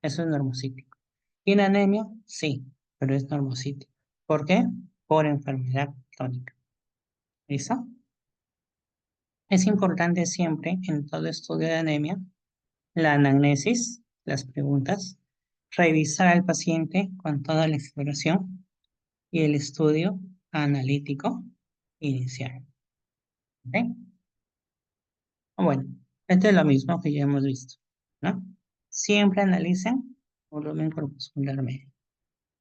eso es normocíclico. ¿Y la anemia? Sí, pero es normocítico. ¿Por qué? Por enfermedad crónica. ¿Listo? Es importante siempre en todo estudio de anemia la anamnesis, las preguntas, revisar al paciente con toda la exploración y el estudio analítico inicial. ¿Ok? Bueno, esto es lo mismo que ya hemos visto, ¿no? Siempre analicen volumen corpuscular medio.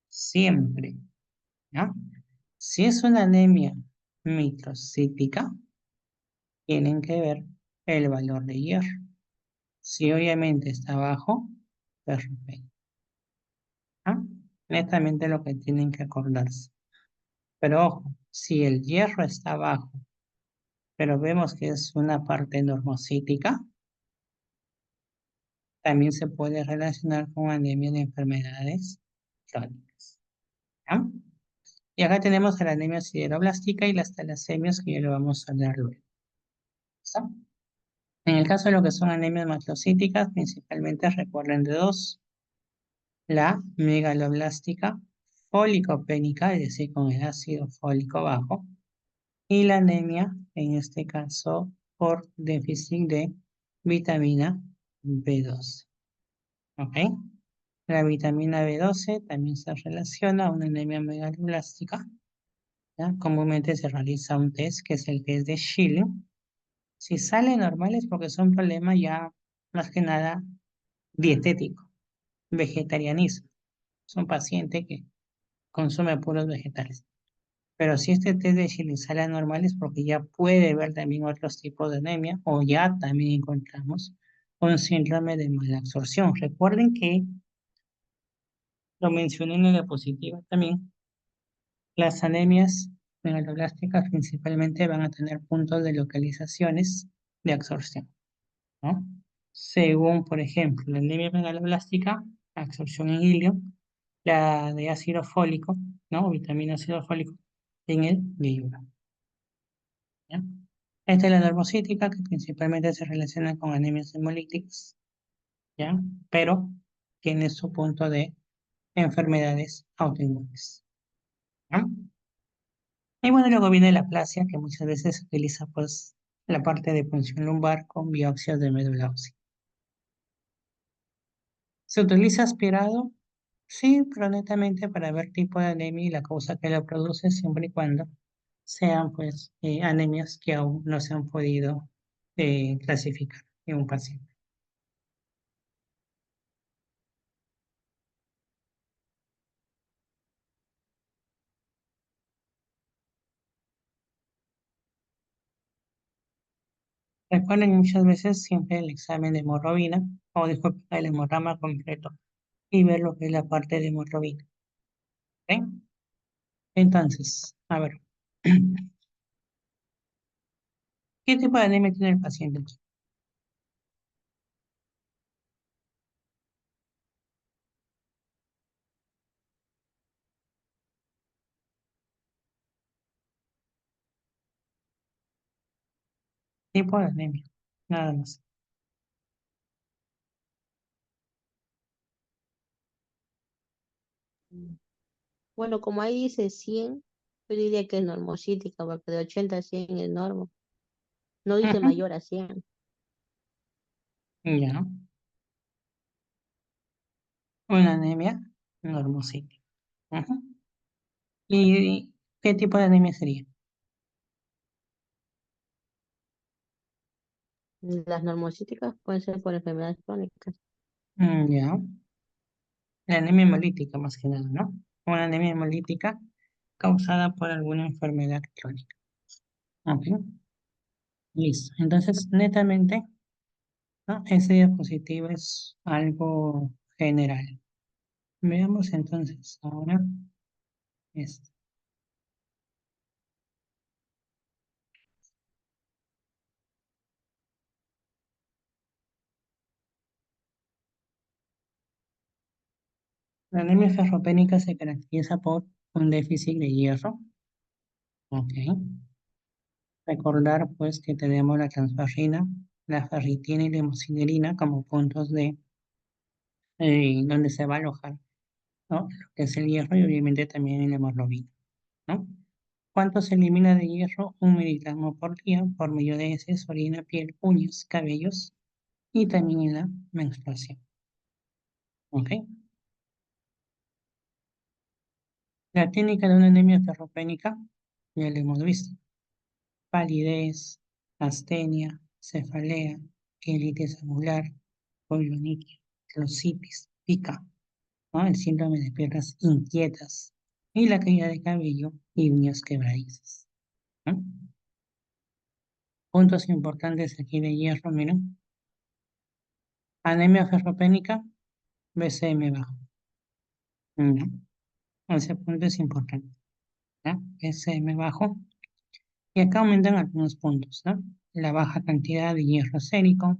Siempre, ¿no? Si es una anemia microcítica, tienen que ver el valor de hierro. Si obviamente está bajo, perfecto. ¿No? Netamente lo que tienen que acordarse. Pero ojo, si el hierro está bajo, pero vemos que es una parte normocítica, también se puede relacionar con anemia de enfermedades crónicas. ¿Ya? Y acá tenemos la anemia sideroblástica y las talasemias que ya lo vamos a hablar luego. ¿Listo? En el caso de lo que son anemias macrocíticas, principalmente recuerden de dos: la megaloblástica folicopénica, es decir, con el ácido fólico bajo, y la anemia, en este caso, por déficit de vitamina B12. ¿Ok? La vitamina B12 también se relaciona a una anemia megaloblástica. ¿Ya? Comúnmente se realiza un test, que es el test de Schilling. Si sale normal es porque son problemas ya, más que nada, dietético, vegetarianismo. Es un paciente que consume puros vegetales. Pero si este test de Schilling sale anormal es porque ya puede haber también otros tipos de anemia, o ya también encontramos un síndrome de mala absorción. Recuerden que lo mencioné en la diapositiva también. Las anemias megaloblásticas principalmente van a tener puntos de localizaciones de absorción, ¿no? Según, por ejemplo, la anemia megaloblástica, absorción en hilio, la de ácido fólico, ¿no? Vitamina ácido fólico en el yeyuno, ¿ya? Esta es la normocítica, que principalmente se relaciona con anemias hemolíticas, ¿ya? Pero tiene su punto de enfermedades autoinmunes, ¿ya? Y bueno, luego viene la aplasia, que muchas veces se utiliza pues la parte de punción lumbar con biopsias de médula ósea. ¿Se utiliza aspirado? Sí, pero netamente para ver tipo de anemia y la causa que la produce, siempre y cuando sean pues anemias que aún no se han podido clasificar en un paciente. Recuerden muchas veces siempre el examen de hemoglobina, o disculpen, el hemograma completo, y ver lo que es la parte de hemoglobina. ¿Ok? Entonces, a ver, ¿qué tipo de anemia tiene el paciente? Tipo de anemia, nada más. Mm. Bueno, como ahí dice 100, yo diría que es normocítica, porque de 80 a 100 es normo. No dice Ujú. mayor a 100. Ya, una anemia normocítica. Ujú. ¿Y qué tipo de anemia sería? Las normocíticas pueden ser por enfermedades crónicas. Ya, la anemia hemolítica más que nada, ¿no? Una anemia hemolítica causada por alguna enfermedad crónica. Ok, listo. Entonces, netamente, ¿no? Ese diapositivo es algo general. Veamos entonces ahora esto. La anemia ferropénica se caracteriza por un déficit de hierro. Ok. Recordar pues que tenemos la transferrina la ferritina y la hemosiderina como puntos de donde se va a alojar, ¿no? Lo que es el hierro y obviamente también en la hemoglobina, ¿no? ¿Cuánto se elimina de hierro? 1 miligramo por día por medio de heces, orina, piel, uñas, cabellos y también en la menstruación. ¿Ok? La clínica de una anemia ferropénica, ya lo hemos visto. Palidez, astenia, cefalea, quelitis anular, polionitis, glossitis, pica, ¿no? El síndrome de piernas inquietas y la caída de cabello y uñas quebradizas, ¿no? Puntos importantes aquí de hierro, miren. Anemia ferropénica, BCM bajo. ¿No? Ese punto es importante, ¿no? BCM bajo. Y acá aumentan algunos puntos, ¿no? La baja cantidad de hierro sérico,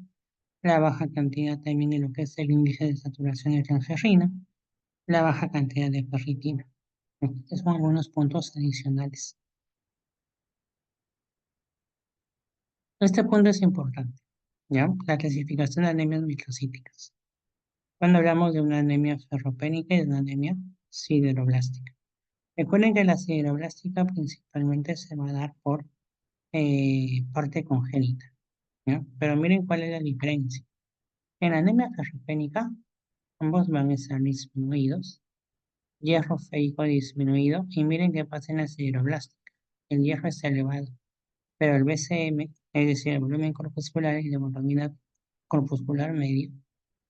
la baja cantidad también de lo que es el índice de saturación de transferrina, la baja cantidad de ferritina. Estos son algunos puntos adicionales. Este punto es importante, ¿ya? La clasificación de anemias microcíticas. Cuando hablamos de una anemia ferropénica y de una anemia sideroblástica. Recuerden que la sideroblástica principalmente se va a dar por parte congénita, ¿ya? Pero miren cuál es la diferencia. En la anemia ferropénica, ambos van a estar disminuidos, hierro feico disminuido, y miren qué pasa en la sideroblástica. El hierro está elevado, pero el BCM, es decir, el volumen corpuscular y la hemoglobina corpuscular medio,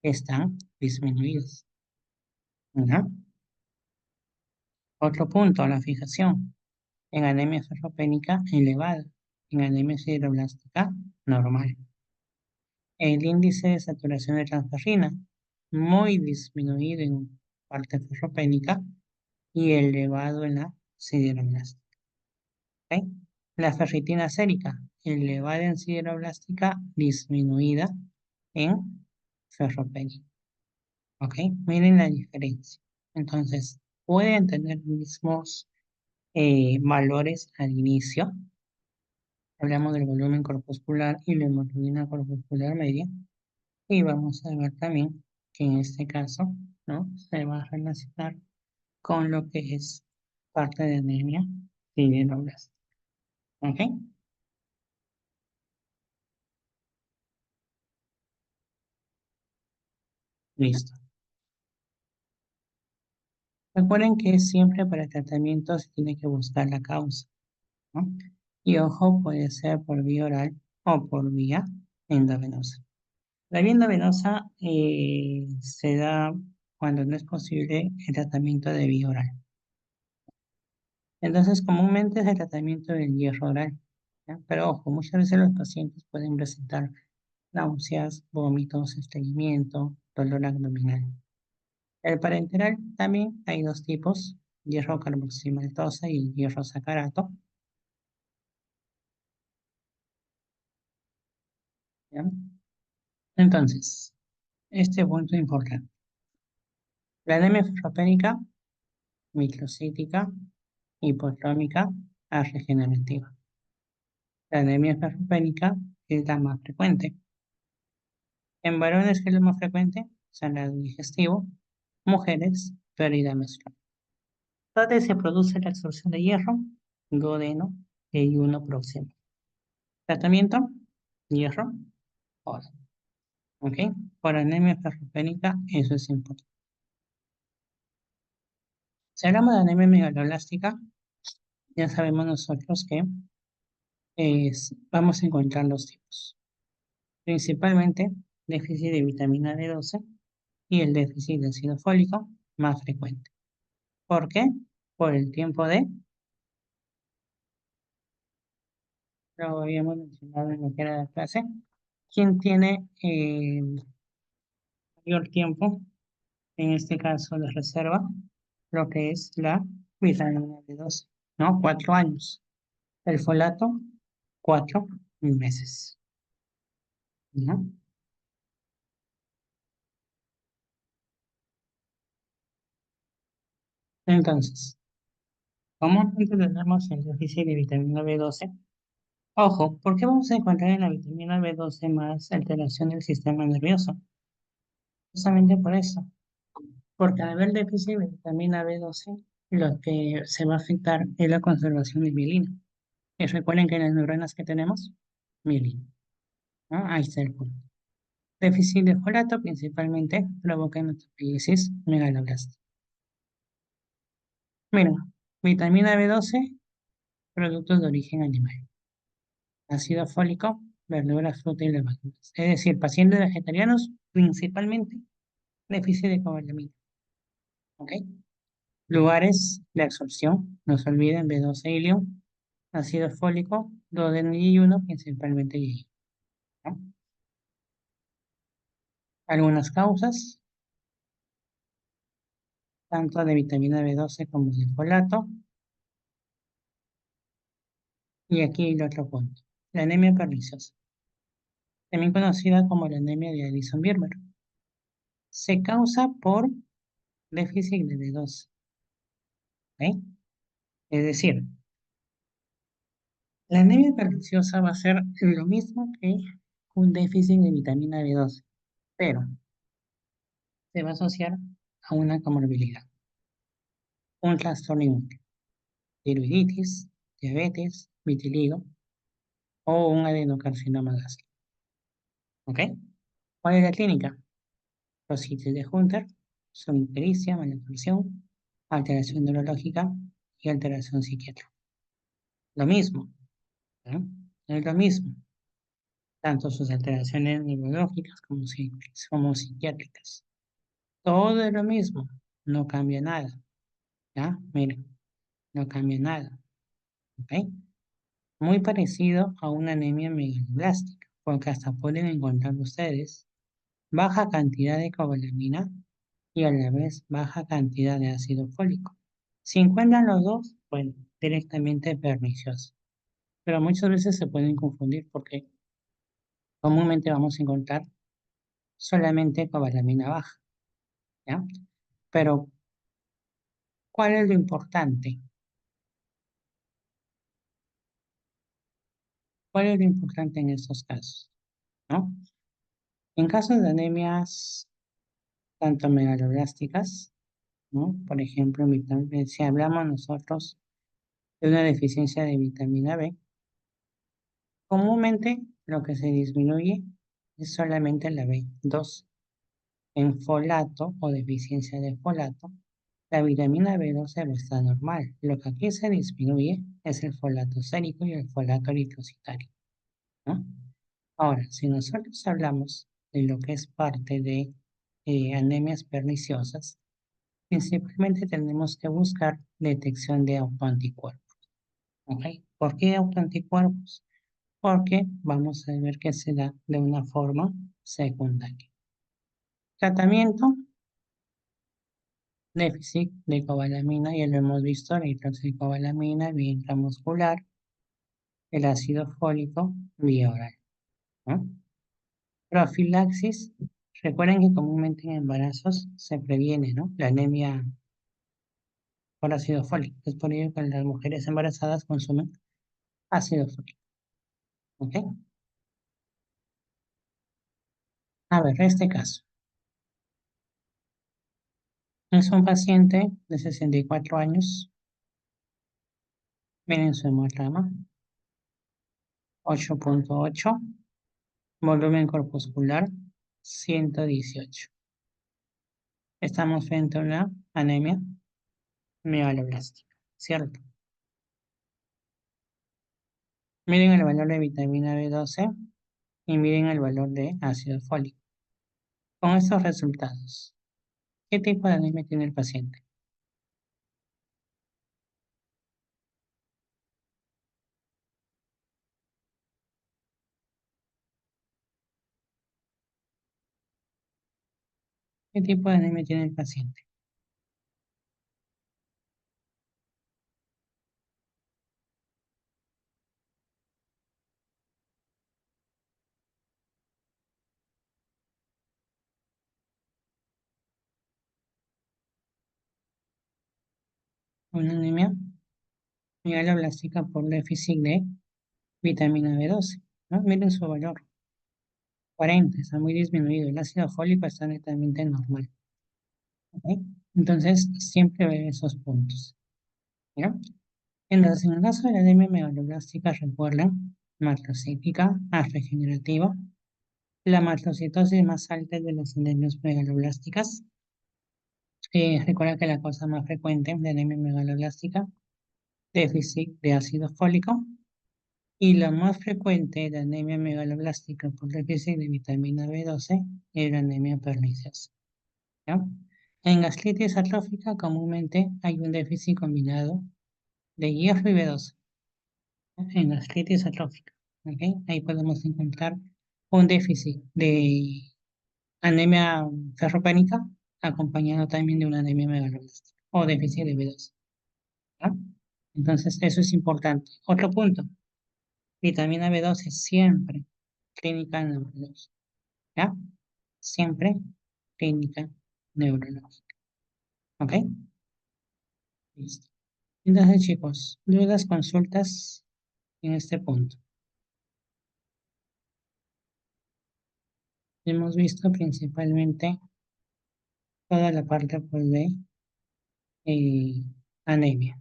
están disminuidos, ¿ya? Otro punto, la fijación. En anemia ferropénica elevada, en anemia sideroblástica normal. El índice de saturación de transferrina muy disminuido en parte ferropénica y elevado en la sideroblástica. ¿Ok? La ferritina sérica elevada en sideroblástica, disminuida en ferropénica. ¿Ok? Miren la diferencia. Entonces, pueden tener mismos valores al inicio. Hablamos del volumen corpuscular y la hemoglobina corpuscular media. Y vamos a ver también que en este caso, ¿no? Se va a relacionar con lo que es parte de anemia sideroblástica. ¿Ok? Listo. Recuerden que siempre para el tratamiento se tiene que buscar la causa, ¿no? Y ojo, puede ser por vía oral o por vía endovenosa. La vía endovenosa se da cuando no es posible el tratamiento de vía oral. Entonces, comúnmente es el tratamiento del hierro oral, ¿ya? Pero ojo, muchas veces los pacientes pueden presentar náuseas, vómitos, estreñimiento, dolor abdominal. El parenteral también hay dos tipos, hierro carboximaltosa y hierro sacarato, ¿ya? Entonces, este punto es importante. La anemia ferropénica, microcítica, hipotrómica, regenerativa. La anemia ferropénica es la más frecuente. En varones, ¿qué es lo más frecuente? Sangrado digestivo. Mujeres, pérdida menstrual. ¿Dónde se produce la absorción de hierro? Duodeno y ayuno próximo. Tratamiento, hierro, oral. ¿Ok? Por anemia ferropénica, eso es importante. Si hablamos de anemia megaloblástica, ya sabemos nosotros que vamos a encontrar los tipos. Principalmente, déficit de vitamina D12 y el déficit de ácido fólico más frecuente. ¿Por qué? Por el tiempo de, lo habíamos mencionado en lo que era la clase, quien tiene mayor tiempo, en este caso de reserva, lo que es la vitamina D12, ¿no? 4 años. El folato, 4 meses, ¿no? Entonces, comúnmente tenemos el déficit de vitamina B12 Ojo, ¿por qué vamos a encontrar en la vitamina B12 más alteración del sistema nervioso? Justamente por eso, porque al haber déficit de vitamina B12, lo que se va a afectar es la conservación de mielina. Y recuerden que en las neuronas que tenemos, mielina, ¿no? Ahí está el punto. Déficit de folato principalmente provoca hematopoiesis megaloblástica. Miren, vitamina B12, productos de origen animal. Ácido fólico, verduras, frutas y levaduras. Es decir, pacientes vegetarianos, principalmente déficit de cobalamina. ¿Ok? Lugares de absorción, no se olviden, B12 hilio, ácido fólico, duodeno y ayuno, principalmente y ¿no? Algunas causas, tanto de vitamina B12 como de folato. Y aquí el otro punto, la anemia perniciosa, también conocida como la anemia de Addison-Birmer. Se causa por déficit de B12. ¿Ok? Es decir, la anemia perniciosa va a ser lo mismo que un déficit de vitamina B12, pero se va a asociar a una comorbilidad, un trastorno inmune, tiroiditis, diabetes, vitiligo o un adenocarcinoma gástrico. ¿Ok? ¿Cuál es la clínica? Rositis de Hunter, somnolencia, malabsorción, alteración neurológica y alteración psiquiátrica. Lo mismo, ¿no? Es lo mismo, tanto sus alteraciones neurológicas como psiquiátricas. Todo es lo mismo, no cambia nada, ¿ya? Miren, no cambia nada, ¿ok? Muy parecido a una anemia megaloblástica, porque hasta pueden encontrar ustedes baja cantidad de cobalamina y a la vez baja cantidad de ácido fólico. Si encuentran los dos, bueno, directamente pernicioso. Pero muchas veces se pueden confundir porque comúnmente vamos a encontrar solamente cobalamina baja, ¿ya? Pero, ¿cuál es lo importante? ¿Cuál es lo importante en estos casos? ¿No? En casos de anemias tanto megaloblásticas, ¿no? Por ejemplo, si hablamos nosotros de una deficiencia de vitamina B, comúnmente lo que se disminuye es solamente la B2. En folato o deficiencia de folato, la vitamina B12 no está normal. Lo que aquí se disminuye es el folato sérico y el folato eritrocitario, ¿no? Ahora, si nosotros hablamos de lo que es parte de anemias perniciosas, principalmente tenemos que buscar detección de autoanticuerpos. ¿Ok? ¿Por qué autoanticuerpos? Porque vamos a ver que se da de una forma secundaria. Tratamiento, déficit de cobalamina, ya lo hemos visto, la hidroxicobalamina vía intramuscular, el ácido fólico vía oral, ¿no? Profilaxis, recuerden que comúnmente en embarazos se previene, ¿no? La anemia por ácido fólico. Es por ello que las mujeres embarazadas consumen ácido fólico, ¿ok? A ver, este caso. Es un paciente de 64 años, miren su hemograma, 8.8, volumen corpuscular 118. Estamos frente a una anemia megaloblástica, ¿cierto? Miren el valor de vitamina B12 y miren el valor de ácido fólico. Con estos resultados, ¿qué tipo de anemia tiene el paciente? ¿Qué tipo de anemia tiene el paciente? Una anemia megaloblástica por déficit de Vitamina B12, ¿no? Miren su valor, 40, está muy disminuido. El ácido fólico está netamente normal, ¿ok? Entonces, siempre ve esos puntos, ¿ya? Entonces, en el caso de la anemia megaloblástica, recuerden, macrocítica, regenerativa, la macrocitosis más alta es de las anemias megaloblásticas. Recuerda que la causa más frecuente de anemia megaloblástica, déficit de ácido fólico, y la más frecuente de anemia megaloblástica por déficit de vitamina B12 es la anemia perniciosa, ¿no? En gastritis atrófica comúnmente hay un déficit combinado de hierro y B12, ¿no? En gastritis atrófica, ¿ok? Ahí podemos encontrar un déficit de anemia ferropénica acompañado también de una anemia megaloblástica o déficit de B12, ¿no? Entonces, eso es importante. Otro punto, vitamina B12 siempre clínica neurológica, ¿ya? Siempre clínica neurológica, ¿ok? Listo. Entonces, chicos, dudas, consultas en este punto. Hemos visto principalmente toda la parte pues, de eh, anemia,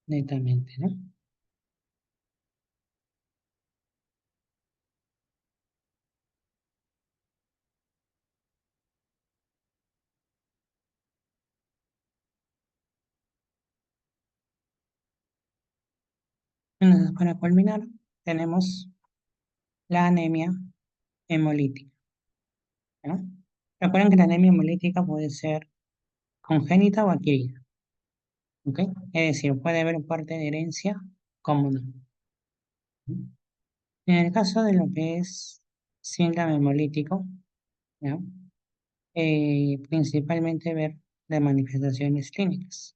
netamente, ¿no? Entonces, para culminar, tenemos la anemia hemolítica, ¿no? Recuerden que la anemia hemolítica puede ser congénita o adquirida, ¿ok? Es decir, puede haber parte de herencia, como no. En el caso de lo que es síndrome hemolítico, ¿no? Principalmente ver las manifestaciones clínicas,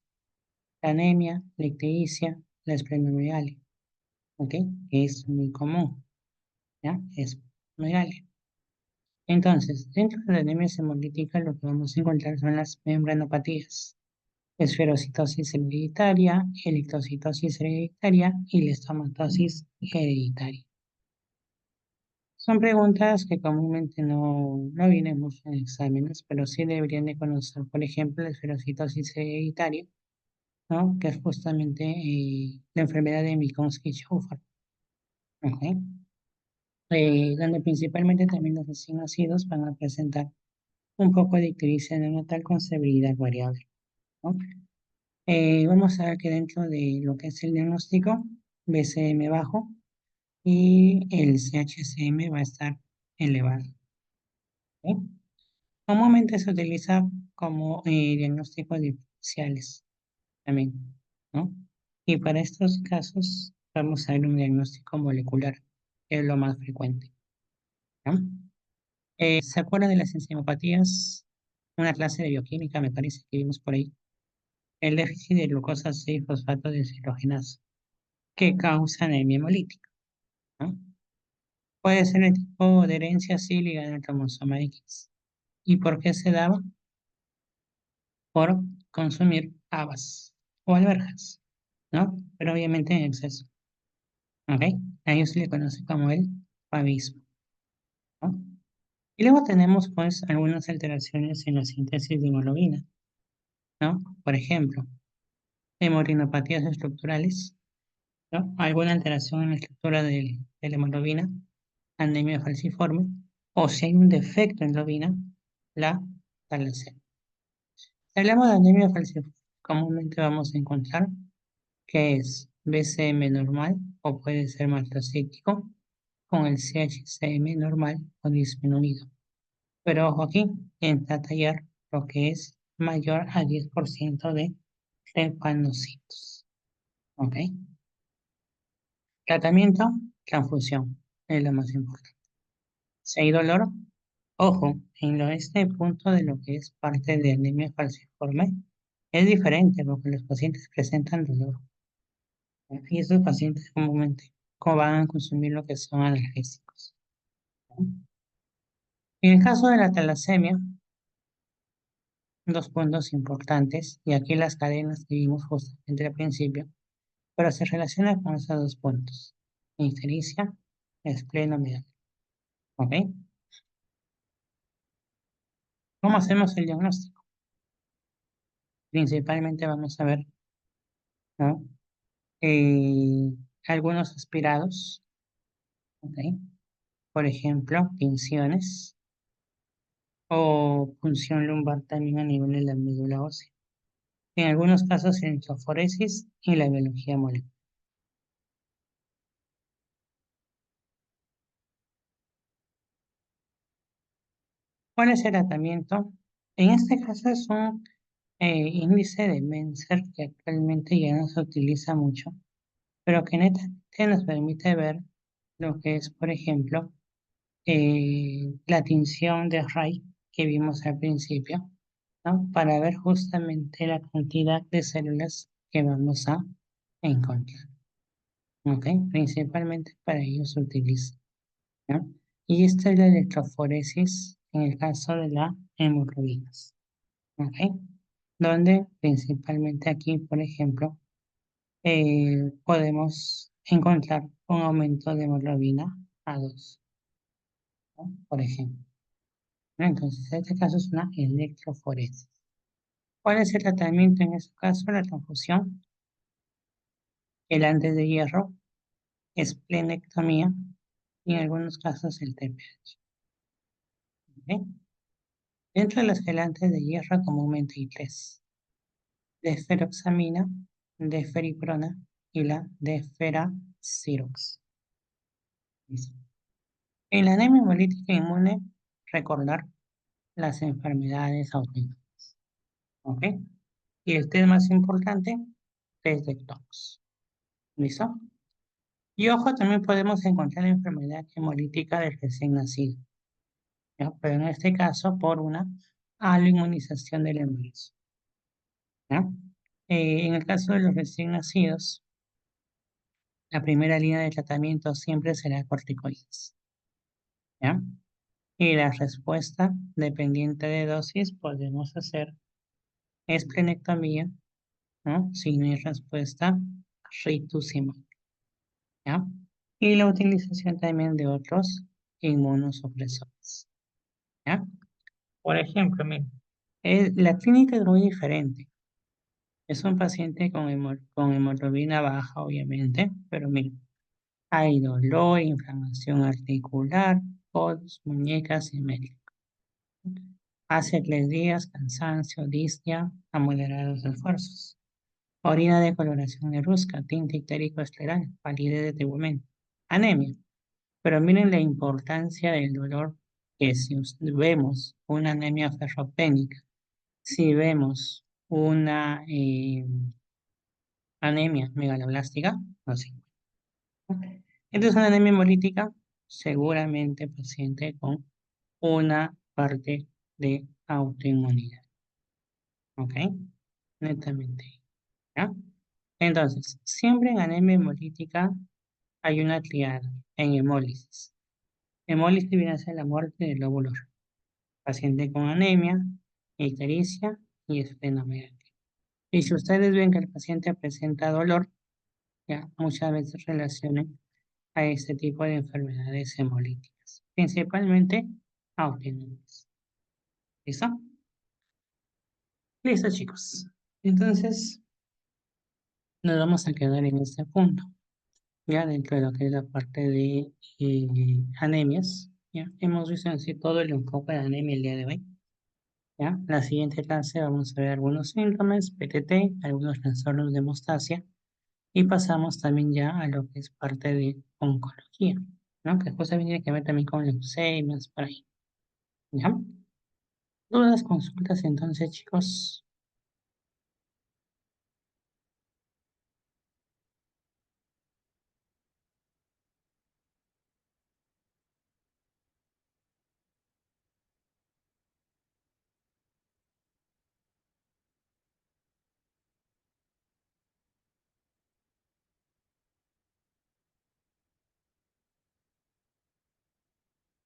la anemia, la ictericia, la esplenomegalia, ¿ok? Que es muy común, ¿ya? Es muy grave. Entonces, dentro de la anemia hemolítica lo que vamos a encontrar son las membranopatías, esferocitosis hereditaria, electrocitosis hereditaria y la estomatosis hereditaria. Son preguntas que comúnmente no vienen mucho en exámenes, pero sí deberían de conocer, por ejemplo, la esferocitosis hereditaria, ¿no? Que es justamente la enfermedad de Mikunsky-Schoffer, ¿ok? Donde principalmente también los recién nacidos van a presentar un poco de ictericia neonatal con severidad variable, ¿no? Vamos a ver que dentro de lo que es el diagnóstico, BCM bajo y el CHCM va a estar elevado, ¿ok? Comúnmente se utiliza como diagnósticos diferenciales también, ¿no? Y para estos casos vamos a ver un diagnóstico molecular, que es lo más frecuente, ¿no? ¿Se acuerdan de las enzimopatías? Una clase de bioquímica, me parece que vimos por ahí. El déficit de glucosa 6-fosfato deshidrogenasa, que causa anemia hemolítica, ¿no? Puede ser el tipo de herencia sí ligada al cromosoma X. ¿Y por qué se daba? Por consumir habas o alberjas, ¿no? Pero obviamente en exceso, ¿ok? A ellos se le conoce como el favismo, ¿no? Y luego tenemos pues algunas alteraciones en la síntesis de hemoglobina, ¿no? Por ejemplo, hemorinopatías estructurales, ¿no? Alguna alteración en la estructura de la hemoglobina, anemia falciforme, o si hay un defecto en la hemoglobina, la talasemia. Si hablamos de anemia falciforme, comúnmente vamos a encontrar que es BCM normal o puede ser macrocítico con el CHCM normal o disminuido. Pero ojo aquí, entra a tallar lo que es mayor a 10% de trepanocitos. ¿Ok? Tratamiento, transfusión, es lo más importante. Si hay dolor, ojo, este punto de lo que es parte de anemia falciforme, es diferente porque los pacientes presentan dolor. Y estos pacientes comúnmente van a consumir lo que son analgésicos, ¿no? En el caso de la talasemia, dos puntos importantes, y aquí las cadenas que vimos justamente al principio, pero se relacionan con esos dos puntos. ictericia, esplenomegalia. ¿Ok? ¿Cómo hacemos el diagnóstico? Principalmente vamos a ver, ¿no? Eh, algunos aspirados, ¿ok? Por ejemplo, tinciones o punción lumbar también a nivel de la médula ósea. En algunos casos, electroforesis y la biología molecular. ¿Cuál es el tratamiento? En este caso es un índice de Menser que actualmente ya no se utiliza mucho, pero que netamente nos permite ver lo que es, por ejemplo, la tinción de Ray que vimos al principio, ¿no? Para ver justamente la cantidad de células que vamos a encontrar, ¿ok? Principalmente para ello se utiliza, ¿no? Y esta es la electroforesis en el caso de la hemorroides, ¿ok? Donde principalmente aquí, por ejemplo, podemos encontrar un aumento de hemoglobina A2, ¿no? Por ejemplo. Entonces, en este caso es una electroforesis. ¿Cuál es el tratamiento en este caso? La transfusión, el antes de hierro, esplenectomía y en algunos casos el TPH. ¿Ok? Dentro de las gelantes de hierro comúnmente hay tres: deferoxamina, deferiprona y la deferacirox. Listo. En la anemia hemolítica inmune, recordar las enfermedades autoinmunes. ¿Ok? Y el test más importante, test de TOX. ¿Listo? Y ojo, también podemos encontrar la enfermedad hemolítica del recién nacido, ¿ya? Pero en este caso por una aloinmunización del embarazo, ¿ya? En el caso de los recién nacidos, la primera línea de tratamiento siempre será corticoides, ¿ya? Y la respuesta, dependiente de dosis, podemos hacer esplenectomía, ¿no? Si no hay respuesta, rituximab, ¿ya? Y la utilización también de otros inmunosupresores, ¿ya? Por ejemplo, mira, la clínica es muy diferente. Es un paciente con hemoglobina baja, obviamente, pero mira, hay dolor, inflamación articular, codos, muñecas y médula. Hace 3 días, cansancio, disnea, a moderados esfuerzos. Orina de coloración negruzca, tinte ictérico escleral, palidez de tegumento, anemia. Pero miren la importancia del dolor, que si vemos una anemia ferropénica, si vemos una anemia megaloblástica, no sé. Entonces, una anemia hemolítica, seguramente paciente con una parte de autoinmunidad. ¿Ok? Netamente. ¿Ya? Entonces, siempre en anemia hemolítica hay una triada en hemólisis. Hemólisis viene a ser la muerte del lóbulo rojo. Paciente con anemia, ictericia y esplenomegalia. Y si ustedes ven que el paciente presenta dolor, ya muchas veces relacionen a este tipo de enfermedades hemolíticas, principalmente autoinmunes. ¿Listo? Listo, chicos. Entonces, nos vamos a quedar en este punto, ya dentro de lo que es la parte de anemias. Ya hemos visto en sí todo el enfoque de anemia el día de hoy. Ya, la siguiente clase vamos a ver algunos síntomas, PTT, algunos trastornos de hemostasia y pasamos también ya a lo que es parte de oncología, ¿no? Que después también tiene que ver también con leucemias, por ahí. ¿Ya? Dudas, consultas, entonces, chicos.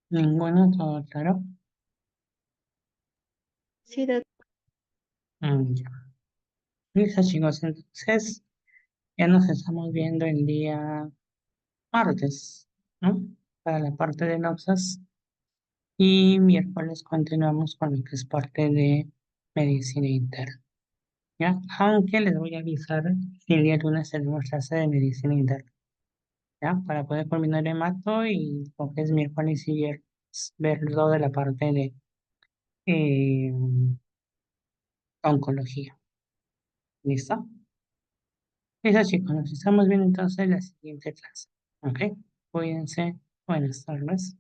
Ninguno, todo claro. Sí, doctor. Ya. Listo, chicos, entonces ya nos estamos viendo el día martes, ¿no? Para la parte de noxas. Y miércoles continuamos con lo que es parte de medicina interna, ¿ya? Aunque les voy a avisar si el día lunes tenemos clase de medicina interna, ¿ya? Para poder culminar el mato y lo que es miércoles y viernes, ver lo de la parte de eh, oncología. ¿Listo? Listo, chicos, nos estamos viendo entonces en la siguiente clase. ¿Ok? Cuídense. Buenas tardes.